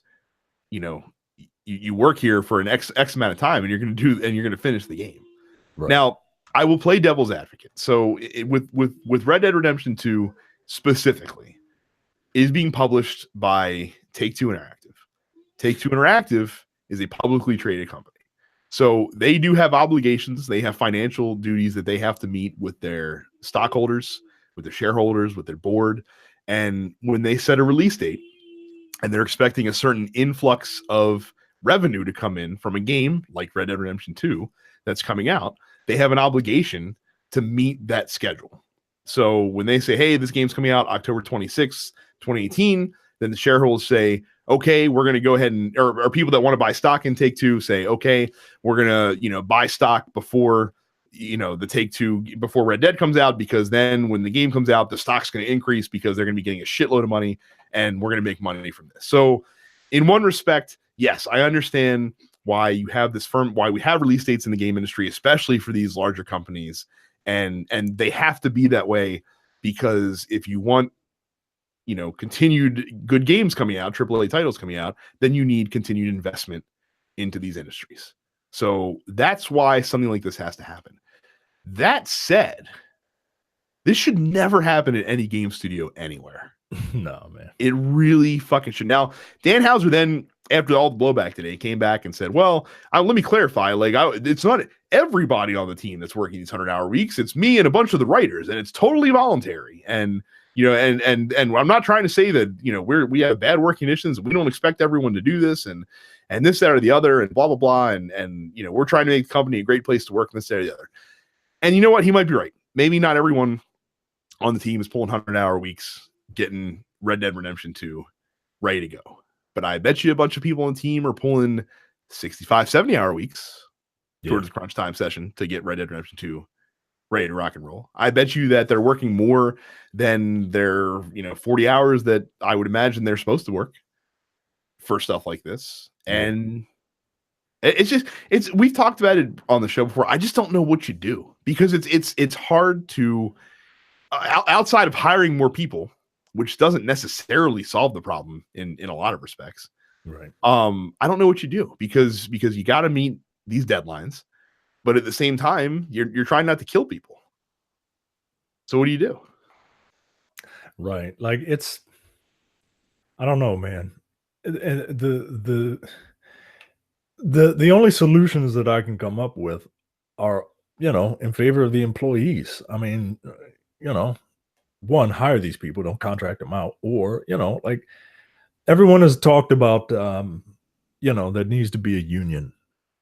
you work here for an X amount of time, and you're going to finish the game. Right. Now, I will play devil's advocate. So with Red Dead Redemption 2 specifically, is being published by Take-Two Interactive. Take-Two Interactive is a publicly traded company. So they do have obligations. They have financial duties that they have to meet with their stockholders, with their shareholders, with their board. And when they set a release date and they're expecting a certain influx of revenue to come in from a game like Red Dead Redemption 2 that's coming out, they have an obligation to meet that schedule. So when they say, hey, this game's coming out October 26th, 2018, then the shareholders say, okay, we're going to go ahead and, or people that want to buy stock in Take-Two say, okay, we're going to, buy stock before, the Take-Two, before Red Dead comes out, because then when the game comes out, the stock's going to increase because they're going to be getting a shitload of money and we're going to make money from this. So in one respect, yes, I understand why you have why we have release dates in the game industry, especially for these larger companies. And they have to be that way, because if you want, continued good games coming out, AAA titles coming out, then you need continued investment into these industries. So that's why something like this has to happen. That said, this should never happen at any game studio anywhere. No, man. It really fucking should. Now, Dan Houser then, after all the blowback today, came back and said, well, let me clarify. It's not everybody on the team that's working these 100-hour weeks. It's me and a bunch of the writers, and it's totally voluntary. And, and I'm not trying to say that, we have bad working conditions. We don't expect everyone to do this and this, that, or the other, and blah, blah, blah. And we're trying to make the company a great place to work, and this, that, or the other. And you know what? He might be right. Maybe not everyone on the team is pulling 100-hour weeks, getting Red Dead Redemption 2 ready to go. But I bet you a bunch of people on the team are pulling 65, 70-hour weeks towards the crunch time session to get Red Dead Redemption 2 ready to rock and roll. I bet you that they're working more than their 40 hours that I would imagine they're supposed to work for stuff like this. And we've talked about it on the show before. I just don't know what you do, because it's hard to outside of hiring more people, which doesn't necessarily solve the problem in a lot of respects. Right. I don't know what you do, because you got to meet these deadlines, but at the same time, you're trying not to kill people. So what do you do? Right. Like, I don't know, man. And the only solutions that I can come up with are, in favor of the employees. I mean, one, hire these people, don't contract them out. Or, like everyone has talked about, there needs to be a union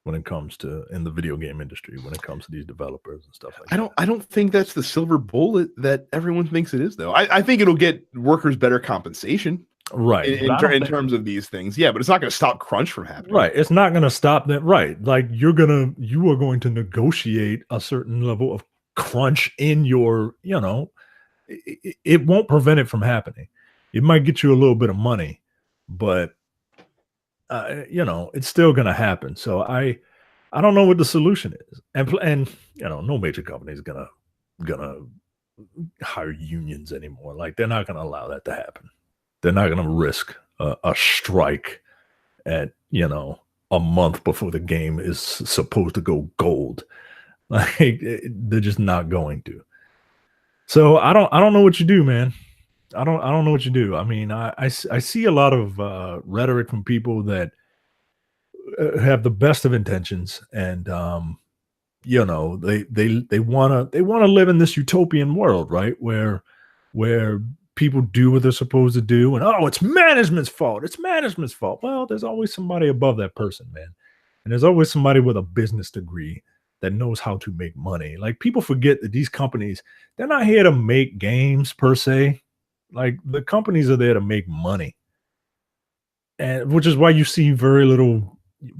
when it comes to, in the video game industry, when it comes to these developers and stuff like that. I don't think that's the silver bullet that everyone thinks it is, though. I think it'll get workers better compensation. Right. In terms of these things. Yeah, but it's not going to stop crunch from happening. Right. It's not going to stop that. Right. Like you are going to negotiate a certain level of crunch in your, it won't prevent it from happening. It might get you a little bit of money, but it's still going to happen. So I don't know what the solution is. And no major company is going to hire unions anymore. Like they're not going to allow that to happen. They're not going to risk a strike at, a month before the game is supposed to go gold. Like they're just not going to. So I don't know what you do, man. I don't know what you do. I mean, I see a lot of rhetoric from people that have the best of intentions, and they want to live in this utopian world, right? Where people do what they're supposed to do, and it's management's fault. It's management's fault. Well, there's always somebody above that person, man. And there's always somebody with a business degree that knows how to make money. Like people forget that these companies, they're not here to make games per se. Like the companies are there to make money. And which is why you see very little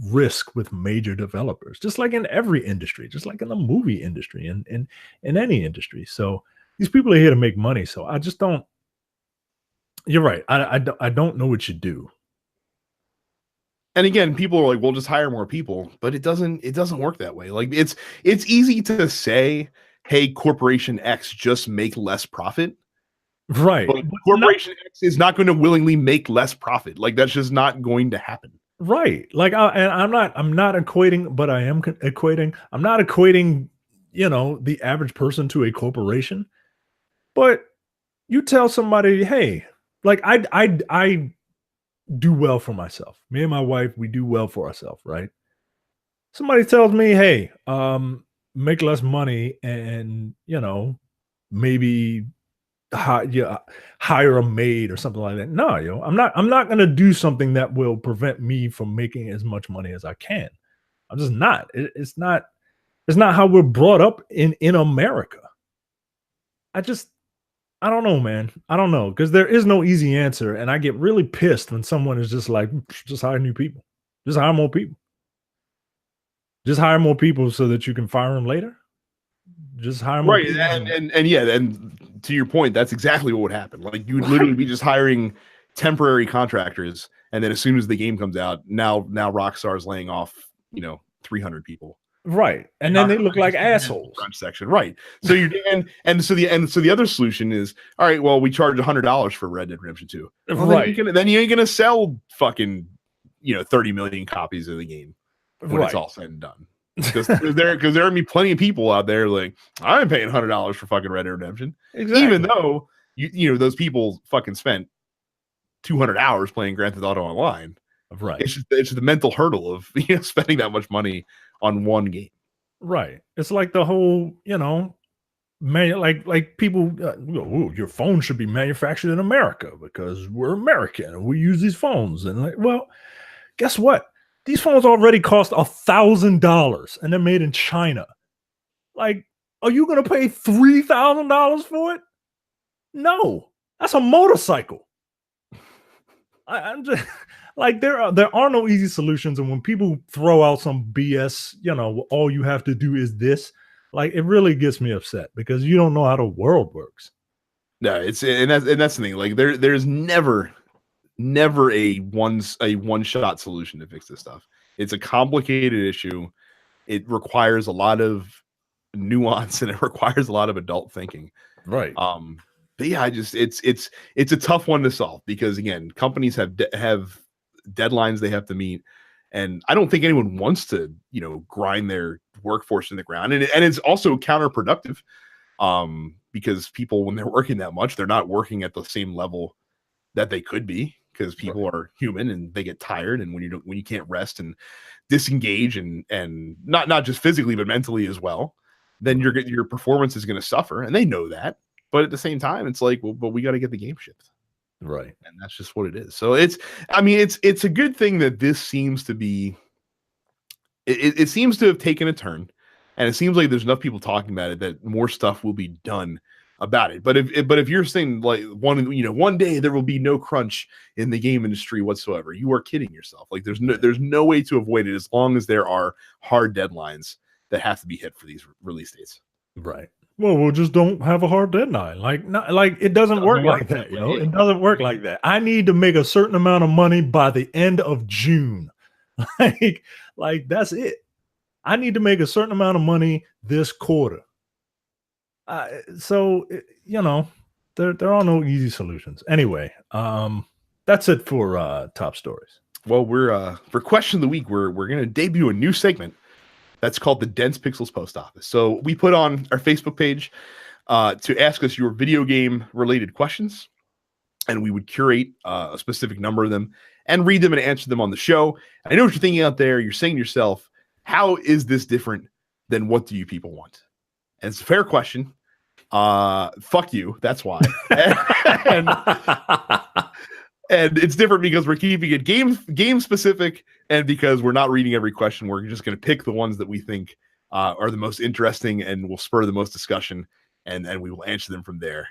risk with major developers, just like in every industry, just like in the movie industry and in any industry. So these people are here to make money. So I just don't. You're right. I don't know what you do. And again, people are like, "Well, just hire more people," but it doesn't work that way. Like it's easy to say, "Hey, Corporation X, just make less profit." Right. But Corporation X is not going to willingly make less profit. Like that's just not going to happen. Right. Like I'm not equating, but I am equating. I'm not equating, the average person to a corporation. But you tell somebody, hey, like I do well for myself. Me and my wife, we do well for ourselves, right? Somebody tells me, hey, make less money and, maybe hire a maid or something like that. No, I'm not going to do something that will prevent me from making as much money as I can. I'm just not. It's not how we're brought up in America. I don't know, man. I don't know, because there is no easy answer, and I get really pissed when someone is just like, just hire new people, just hire more people, just hire more people so that you can fire them later. Just hire more right, people. and yeah, and to your point, that's exactly what would happen. Like you would literally be just hiring temporary contractors, and then as soon as the game comes out, now Rockstar is laying off 300 people. Right, and then they look like assholes. Crunch section, right? So you're so the other solution is, all right, well, we charge $100 for Red Dead Redemption 2. Well, right, then you ain't gonna sell fucking 30 million copies of the game when it's all said and done. Because there gonna be plenty of people out there like, I'm paying $100 for fucking Red Dead Redemption, even though those people fucking spent 200 hours playing Grand Theft Auto Online. Right, it's just the mental hurdle of spending that much money on one game. Right. It's like the whole, like people, your phone should be manufactured in America because we're American and we use these phones. And like, well, guess what? These phones already cost $1,000 and they're made in China. Like, are you going to pay $3,000 for it? No, that's a motorcycle. I'm just like, there are no easy solutions, and when people throw out some BS, all you have to do is this. Like, it really gets me upset because you don't know how the world works. No, that's the thing. Like, there's never a one shot solution to fix this stuff. It's a complicated issue. It requires a lot of nuance and it requires a lot of adult thinking. Right. But yeah, it's a tough one to solve because again, companies have deadlines they have to meet, and I don't think anyone wants to grind their workforce in the ground, and it's also counterproductive because people, when they're working that much, they're not working at the same level that they could be because people are human and they get tired, and when you can't rest and disengage and not just physically but mentally as well, then your performance is going to suffer, and they know that. But at the same time, it's like, well, but we got to get the game shipped. Right. And that's just what it is. So it's a good thing that this seems to be, it seems to have taken a turn, and it seems like there's enough people talking about it that more stuff will be done about it. But if you're saying like one day there will be no crunch in the game industry whatsoever, you are kidding yourself. Like there's no way to avoid it as long as there are hard deadlines that have to be hit for these release dates. Right. Well, we'll just don't have a hard deadline. Like it doesn't work like that, yo. It doesn't work like that. I need to make a certain amount of money by the end of June. like that's it. I need to make a certain amount of money this quarter. So there are no easy solutions. Anyway, that's it for top stories. Well, we're for question of the week, we're gonna debut a new segment that's called the Dense Pixels Post Office. So we put on our Facebook page to ask us your video game related questions, and we would curate a specific number of them and read them and answer them on the show. I know what you're thinking out there. You're saying to yourself, how is this different than what do you people want? And it's a fair question. Fuck you. That's why. And it's different because we're keeping it game specific, and because we're not reading every question. We're just going to pick the ones that we think are the most interesting and will spur the most discussion, and we will answer them from there.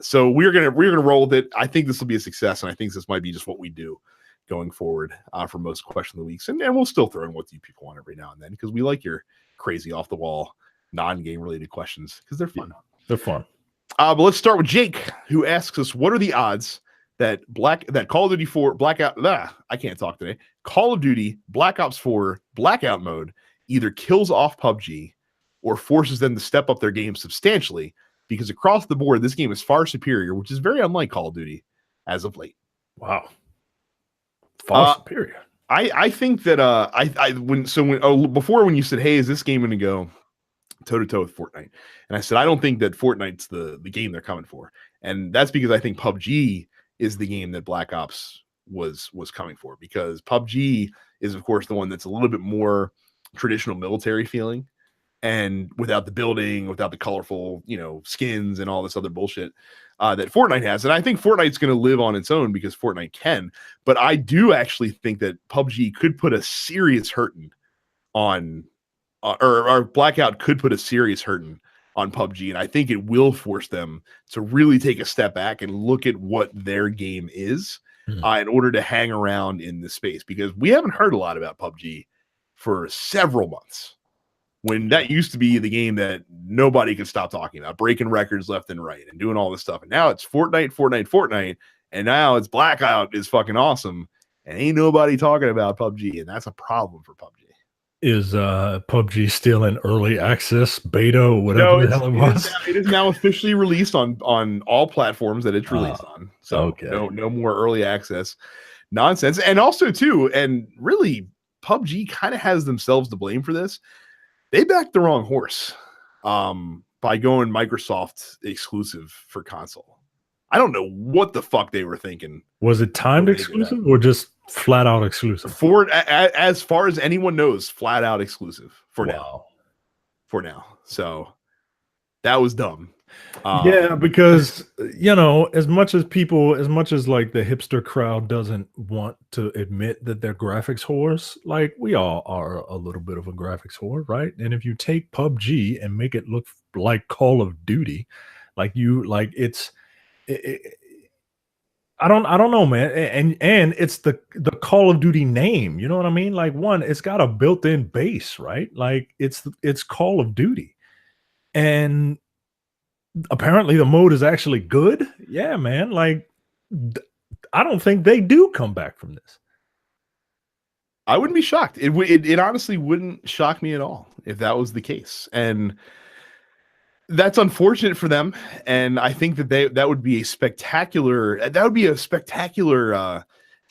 So we're gonna roll with it. I think this will be a success, and I think this might be just what we do going forward for most question of the weeks, and we'll still throw in what you people want every now and then because we like your crazy off the wall non-game related questions because they're fun. Yeah, they're fun. But let's start with Jake, who asks us, what are the odds that Call of Duty 4 I can't talk today. Call of Duty Black Ops 4 Blackout mode either kills off PUBG or forces them to step up their game substantially, because across the board this game is far superior, which is very unlike Call of Duty as of late. Wow. Far superior. I think that before when you said, hey, is this game going to go toe-to-toe with Fortnite? And I said, I don't think that Fortnite's the game they're coming for. And that's because I think PUBG is the game that Black Ops was coming for, because PUBG is, of course, the one that's a little bit more traditional military feeling, and without the building, without the colorful, skins and all this other bullshit that Fortnite has. And I think Fortnite's going to live on its own because Fortnite can. But I do actually think that PUBG could put a serious hurting on, or Blackout could put a serious hurting on PUBG. And I think it will force them to really take a step back and look at what their game is in order to hang around in this space, because we haven't heard a lot about PUBG for several months, when that used to be the game that nobody could stop talking about, breaking records left and right and doing all this stuff. And now it's Fortnite. And now it's Blackout is fucking awesome. And ain't nobody talking about PUBG. And that's a problem for PUBG. Is PUBG still in early access, beta, or whatever the hell it was? It is now officially released on all platforms that it's released on. So no more early access nonsense. And also, too, and really, PUBG kind of has themselves to blame for this. They backed the wrong horse by going Microsoft exclusive for console. I don't know what the fuck they were thinking. Was it timed exclusive or just flat out exclusive? As far as anyone knows, flat out exclusive for now. For now. So that was dumb. Yeah, because as much as like the hipster crowd doesn't want to admit that they're graphics whores, like we all are a little bit of a graphics whore, right? And if you take PUBG and make it look like Call of Duty, I don't know, man. And it's the Call of Duty name, you know what I mean? Like, one, it's got a built-in base, right? Like it's Call of Duty. And apparently the mode is actually good. Yeah, man. Like, I don't think they do come back from this. I wouldn't be shocked. It honestly wouldn't shock me at all if that was the case. And that's unfortunate for them. And I think that would be a spectacular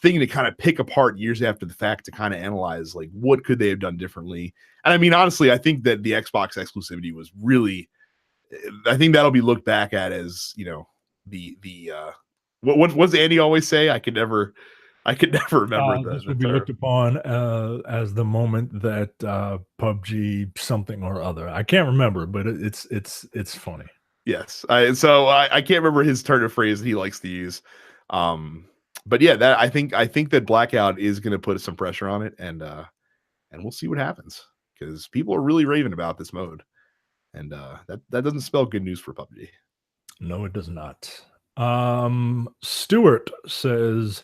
thing to kind of pick apart years after the fact, to kind of analyze, like, what could they have done differently. And I mean, honestly, I think that the Xbox exclusivity was really, I think that'll be looked back at as, what's Andy always say? I could never remember. This would be looked upon as the moment that PUBG something or other. I can't remember, but it's funny. Yes, I can't remember his turn of phrase that he likes to use. But yeah, that I think that Blackout is going to put some pressure on it, and we'll see what happens, because people are really raving about this mode. And that doesn't spell good news for PUBG. No, it does not. Stuart says,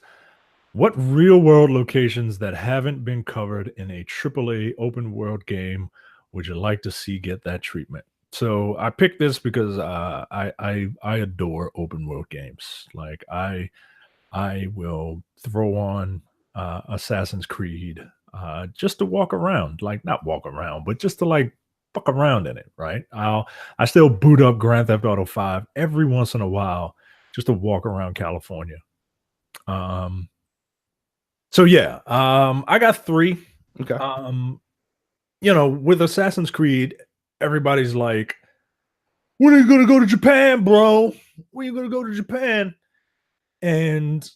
what real world locations that haven't been covered in a AAA open world game would you like to see get that treatment? So I picked this because I adore open world games. Like, I will throw on Assassin's Creed just to walk around, like, not walk around, but just to like fuck around in it, right? I still boot up Grand Theft Auto 5 every once in a while just to walk around California. So yeah, I got 3. Okay. With Assassin's Creed, everybody's like, when are you gonna go to Japan, bro? When are you gonna go to Japan? And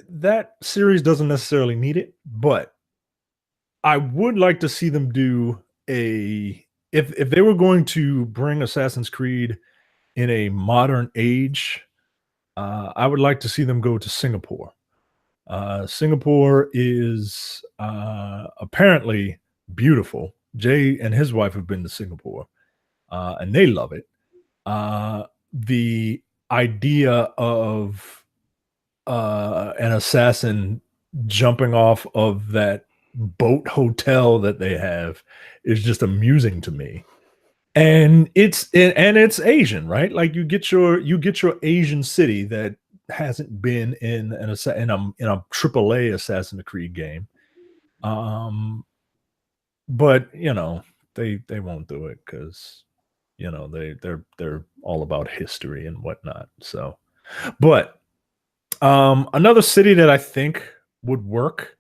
that series doesn't necessarily need it, but I would like to see them do if they were going to bring Assassin's Creed in a modern age, I would like to see them go to Singapore. Singapore is apparently beautiful. Jay and his wife have been to Singapore, and they love it. The idea of an assassin jumping off of that boat hotel that they have is just amusing to me. And it's Asian, right? Like, you get your Asian city that hasn't been in a AAA Assassin's Creed game. But they won't do it because they're all about history and whatnot. So, but another city that I think would work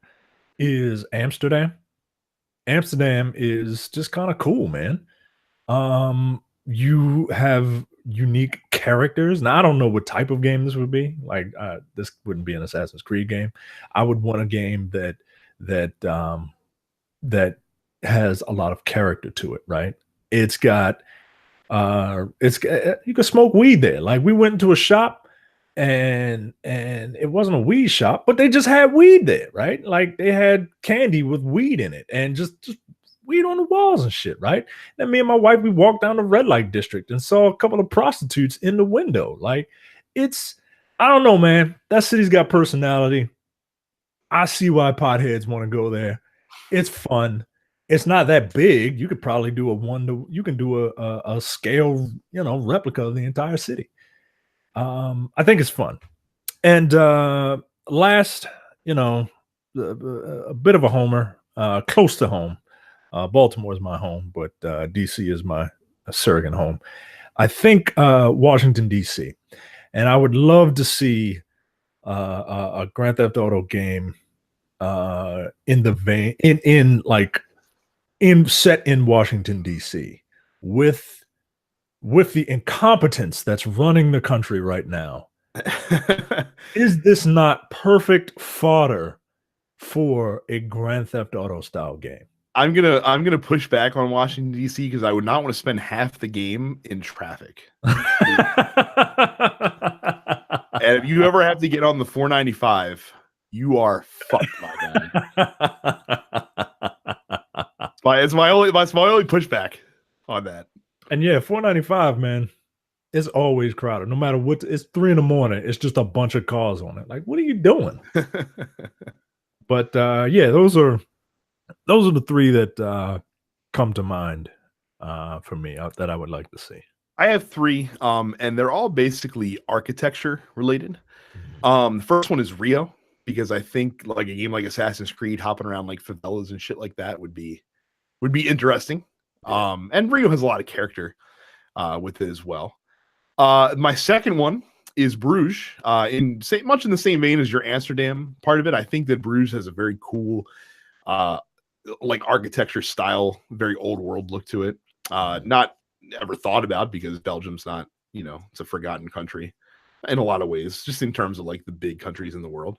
is Amsterdam. Amsterdam is just kind of cool, man. You have unique characters. Now I don't know what type of game this would be. Like this wouldn't be an Assassin's Creed game. I would want a game that has a lot of character to it, right? It's got you can smoke weed there. Like we went into a shop and it wasn't a weed shop, but they just had weed there, right? Like they had candy with weed in it and just weed on the walls and shit, right? And me and my wife, we walked down the red light district and saw a couple of prostitutes in the window. Like I don't know, man. That city's got personality. I see why potheads want to go there. It's fun. It's not that big. You could probably do you can do a scale, replica of the entire city. I think it's fun. And last, a bit of a homer, close to home. Baltimore is my home, but DC is my surrogate home. I think Washington, DC. And I would love to see a Grand Theft Auto game in the vein set in Washington D.C. with the incompetence that's running the country right now. Is this not perfect fodder for a Grand Theft Auto style game? I'm gonna push back on Washington D.C. because I would not want to spend half the game in traffic. And if you ever have to get on the 495, you are fucked, my guy. It's my only pushback on that. And yeah, 495, man, it's always crowded. No matter what, it's 3 a.m. It's just a bunch of cars on it. Like, what are you doing? But yeah, those are the 3 that come to mind for me that I would like to see. I have 3, and they're all basically architecture related. The first one is Rio, because I think like a game like Assassin's Creed hopping around like favelas and shit like that would be interesting. And Rio has a lot of character with it as well. My second one is Bruges, much in the same vein as your Amsterdam part of it. I think that Bruges has a very cool like architecture style, very old world look to it. Not ever thought about because Belgium's not, it's a forgotten country in a lot of ways, just in terms of like the big countries in the world.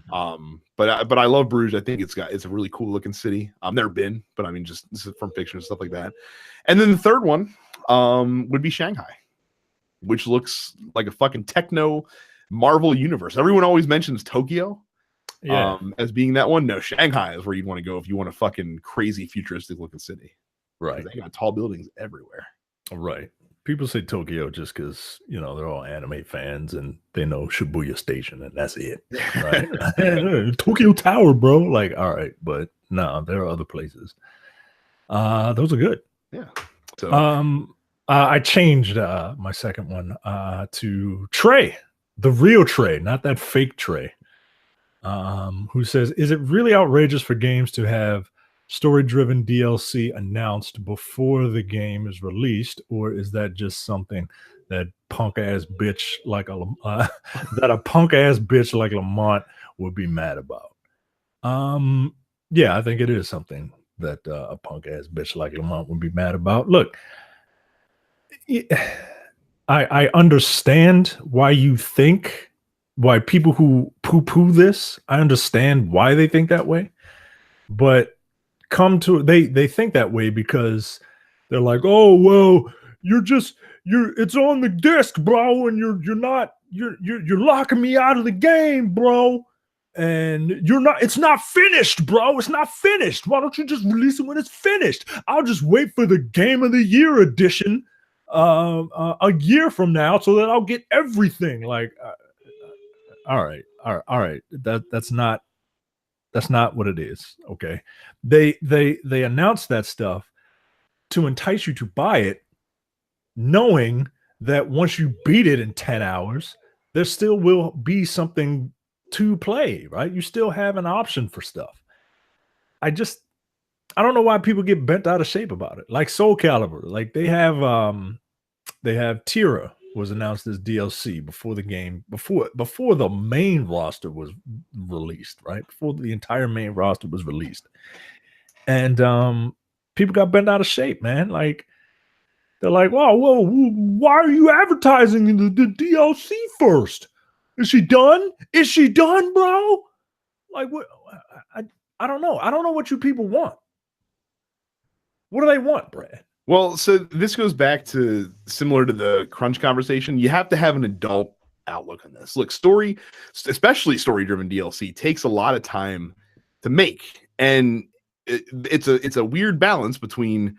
But I love Bruges. I think it's a really cool looking city. I've never been, but I mean, just this is from fiction and stuff like that. And then the third one would be Shanghai, which looks like a fucking techno Marvel universe. Everyone always mentions Tokyo as being that one. No, Shanghai is where you'd want to go if you want a fucking crazy futuristic looking city. Right. They got tall buildings everywhere. Right. People say Tokyo just because, they're all anime fans and they know Shibuya Station and that's it. Right. Tokyo Tower, bro. Like, all right. But no, there are other places. Those are good. Yeah. So I changed my second one to Trey, the real Trey, not that fake Trey, who says, is it really outrageous for games to have story-driven DLC announced before the game is released, or is that just something that punk-ass bitch like a punk-ass bitch like Lamont would be mad about? Yeah, I think it is something that a punk-ass bitch like Lamont would be mad about. Look, I understand why people who poo-poo this, I understand why they think that way, but they think that way because they're like, oh well, it's on the disc, bro, and you're locking me out of the game, bro, and it's not finished, bro. It's not finished. Why don't you just release it when it's finished? I'll just wait for the Game of the Year edition a year from now so that I'll get everything. Like, all right. That's not what it is. Okay. They announced that stuff to entice you to buy it, knowing that once you beat it in 10 hours, there still will be something to play, right? You still have an option for stuff. I don't know why people get bent out of shape about it. Like Soul Calibur, like they have Tira was announced as DLC before the game, before the main roster was released, right? Before the entire main roster was released. And people got bent out of shape, man. Like, They're like, "Well, why are you advertising the DLC first? Is she done? Is she done, bro? Like, what? I don't know. I don't know what you people want. What do they want, Brad? Well, so this goes back to similar to the crunch conversation. You have to have an adult outlook on this. Look, story, especially story-driven DLC, takes a lot of time to make, and it's a weird balance between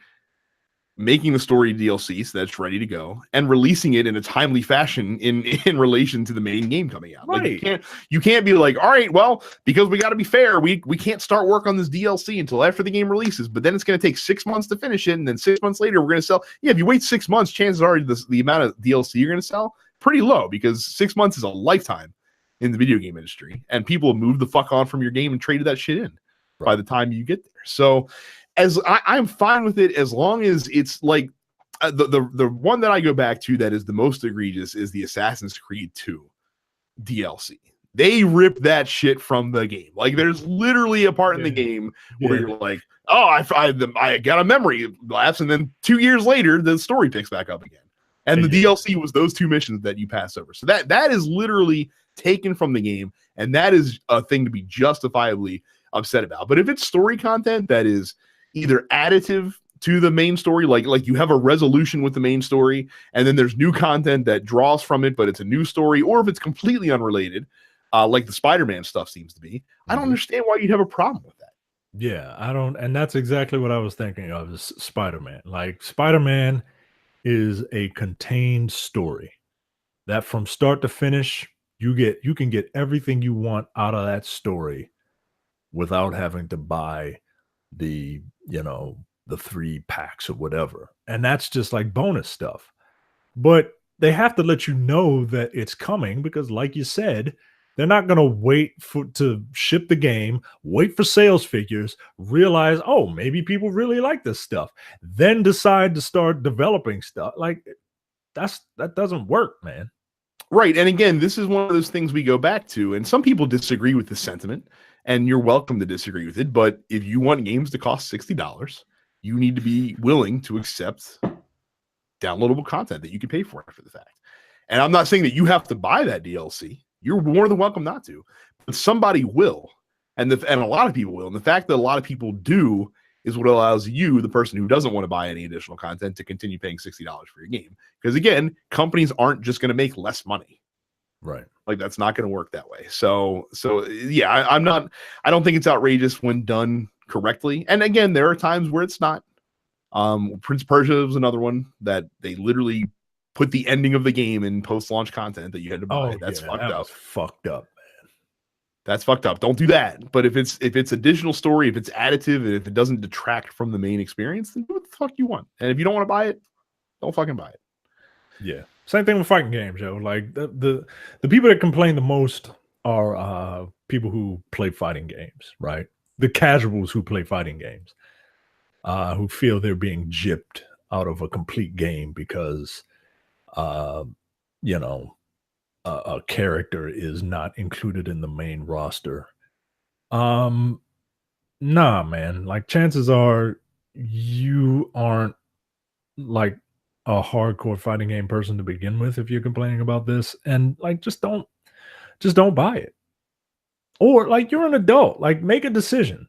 making the story DLC so that's ready to go and releasing it in a timely fashion in relation to the main game coming out. Right. Like you can't be like, all right, well, because we got to be fair, we can't start work on this DLC until after the game releases, but then it's going to take 6 months to finish it, and then 6 months later we're going to sell. Yeah, if you wait 6 months, chances are the amount of DLC you're going to sell pretty low, because 6 months is a lifetime in the video game industry, and people have moved the fuck on from your game and traded that shit in by the time you get there. So as I'm fine with it as long as it's like the one that I go back to that is the most egregious is the Assassin's Creed 2 DLC. They rip that shit from the game. Like there's literally a part in the game where you're like, oh, I got a memory lapse, and then 2 years later the story picks back up again. And the DLC was those 2 missions that you pass over. So that is literally taken from the game, and that is a thing to be justifiably upset about. But if it's story content that is either additive to the main story, like you have a resolution with the main story, and then there's new content that draws from it, but it's a new story, or if it's completely unrelated, like the Spider-Man stuff seems to be, I don't understand why you'd have a problem with that. Yeah, I don't, and that's exactly what I was thinking of, is Spider-Man. Like Spider-Man is a contained story that from start to finish, you can get everything you want out of that story without having to buy the 3 packs or whatever. And that's just like bonus stuff. But they have to let you know that it's coming, because like you said, they're not going to wait to ship the game, wait for sales figures, realize, oh, maybe people really like this stuff, then decide to start developing stuff. Like that doesn't work, man. Right. And again, this is one of those things we go back to, and some people disagree with the sentiment, and you're welcome to disagree with it. But if you want games to cost $60, you need to be willing to accept downloadable content that you can pay for after the fact. And I'm not saying that you have to buy that DLC. You're more than welcome not to, but somebody will. And a lot of people will. And the fact that a lot of people do is what allows you, the person who doesn't want to buy any additional content, to continue paying $60 for your game. Because again, companies aren't just going to make less money. Right. Like that's not going to work that way. So yeah, I don't think it's outrageous when done correctly. And again, there are times where it's not. Prince of Persia was another one that they literally put the ending of the game in post-launch content that you had to buy. That's fucked up. Fucked up, man. That's fucked up. Don't do that. But if it's additional story, if it's additive, and if it doesn't detract from the main experience, then do what the fuck you want. And if you don't want to buy it, don't fucking buy it. Yeah. Same thing with fighting games, yo. Like the people that complain the most are people who play fighting games, right? The casuals who play fighting games, who feel they're being gypped out of a complete game because a character is not included in the main roster. Nah, man. Like chances are you aren't like a hardcore fighting game person to begin with if you're complaining about this, and like just don't buy it. Or like you're an adult, like make a decision.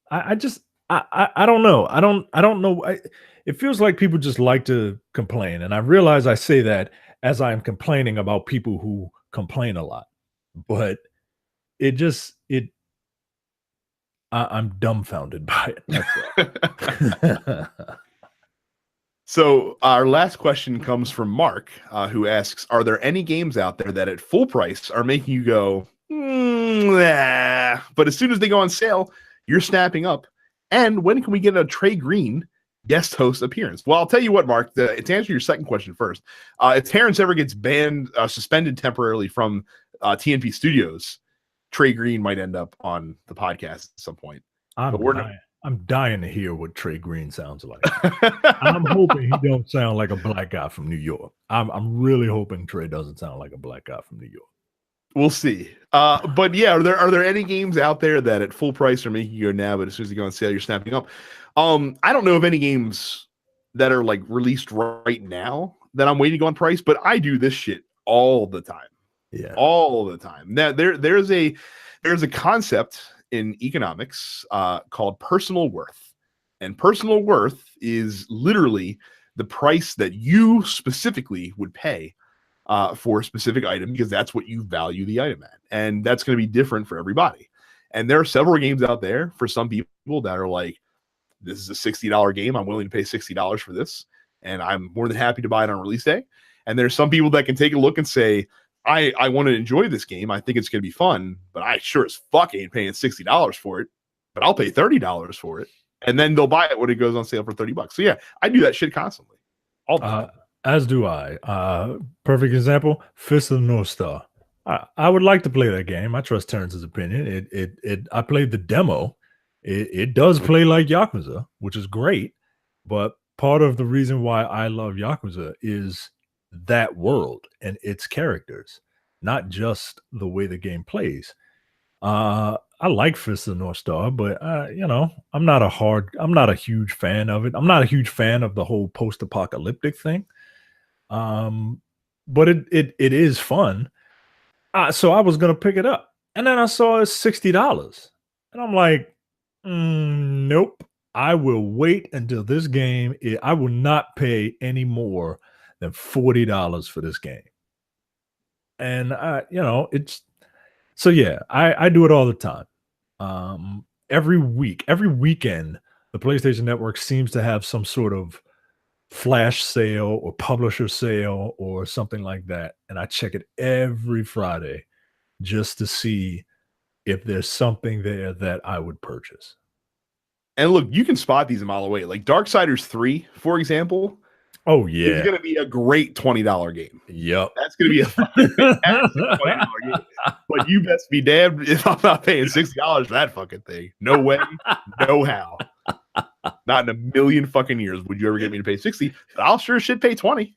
I don't know. I don't know. It feels like people just like to complain, and I realize I say that as I'm complaining about people who complain a lot, but I'm dumbfounded by it. So our last question comes from Mark, who asks, are there any games out there that at full price are making you go, nah, but as soon as they go on sale, you're snapping up? And when can we get a Trey Green guest host appearance? Well, I'll tell you what, Mark, to answer your second question first, if Terrence ever gets suspended temporarily from TNP Studios, Trey Green might end up on the podcast at some point. I'm dying to hear what Trey Green sounds like. I'm hoping he don't sound like a black guy from New York. I'm really hoping Trey doesn't sound like a black guy from New York. We'll see. But yeah, are there any games out there that at full price are making you go now, but as soon as they go on sale, you're snapping up? I don't know of any games that are like released right now that I'm waiting on price, but I do this shit all the time. Yeah. All the time. Now there's a concept in economics called personal worth. And personal worth is literally the price that you specifically would pay for a specific item, because that's what you value the item at. And that's going to be different for everybody. And there are several games out there for some people that are like, this is a $60 game. I'm willing to pay $60 for this. And I'm more than happy to buy it on release day. And there's some people that can take a look and say, I want to enjoy this game. I think it's going to be fun, but I sure as fuck ain't paying $60 for it, but I'll pay $30 for it. And then they'll buy it when it goes on sale for $30. So yeah, I do that shit constantly. All the time. As do I. Perfect example, Fist of the North Star. I would like to play that game. I trust Terrence's opinion. I played the demo. It does play like Yakuza, which is great. But part of the reason why I love Yakuza is that world and its characters, not just the way the game plays. I like Fist of the North Star, but I'm not a huge fan of it. I'm not a huge fan of the whole post-apocalyptic thing. But it is fun. So I was gonna pick it up, and then I saw it's $60, and I'm like, nope. I will wait until this game. I will not pay any more than $40 for this game. And it's so yeah. I do it all the time. Every weekend, the PlayStation Network seems to have some sort of flash sale or publisher sale or something like that, and I check it every Friday just to see if there's something there that I would purchase. And look, you can spot these a mile away. Like Darksiders 3, for example. Oh yeah, it's gonna be a great $20 game. Yep, that's gonna be a fucking fantastic $20 game. But you best be damned if I'm not paying $60 for that fucking thing. No way, no how. Not in a million fucking years would you ever get me to pay 60. But I'll sure shit pay 20.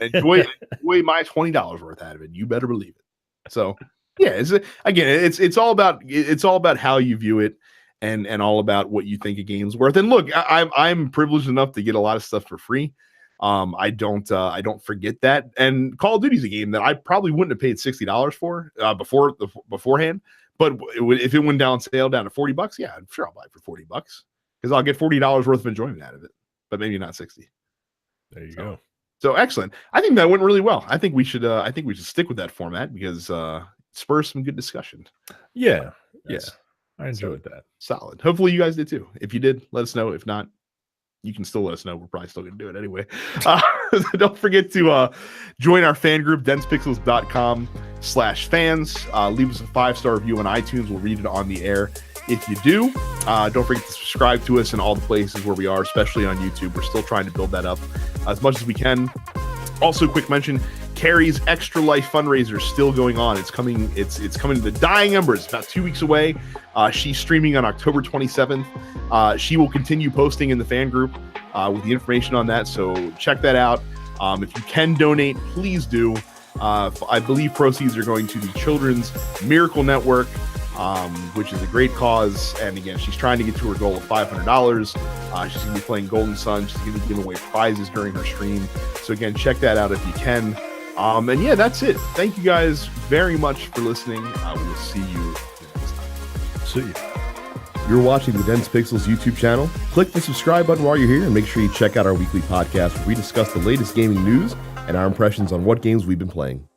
Enjoy my $20 worth out of it. You better believe it. So yeah, it's all about how you view it and all about what you think a game's worth. And look, I'm privileged enough to get a lot of stuff for free. I don't forget that. And Call of Duty is a game that I probably wouldn't have paid $60 for beforehand. But if it went down sale down to $40, yeah, I'm sure I'll buy it for $40 because I'll get $40 worth of enjoyment out of it, but maybe not 60. There you go. So excellent. I think that went really well. I think we should stick with that format because spurs some good discussion. Yeah. I enjoyed that. Solid. Hopefully you guys did too. If you did, let us know. If not, you can still let us know. We're probably still going to do it anyway. Don't forget to join our fan group, densepixels.com/fans. Leave us a 5-star review on iTunes. We'll read it on the air if you do. Don't forget to subscribe to us in all the places where we are, especially on YouTube. We're still trying to build that up as much as we can. Also, quick mention, Carrie's Extra Life fundraiser is still going on. It's coming to the dying embers. It's about 2 weeks away. She's streaming on October 27th. She will continue posting in the fan group with the information on that. So check that out. If you can donate, please do. I believe proceeds are going to the Children's Miracle Network, which is a great cause. And again, she's trying to get to her goal of $500. She's going to be playing Golden Sun. She's going to be giving away prizes during her stream. So again, check that out if you can. And yeah, that's it. Thank you guys very much for listening. We'll see you next time. See you. You're watching the Dense Pixels YouTube channel. Click the subscribe button while you're here and make sure you check out our weekly podcast where we discuss the latest gaming news and our impressions on what games we've been playing.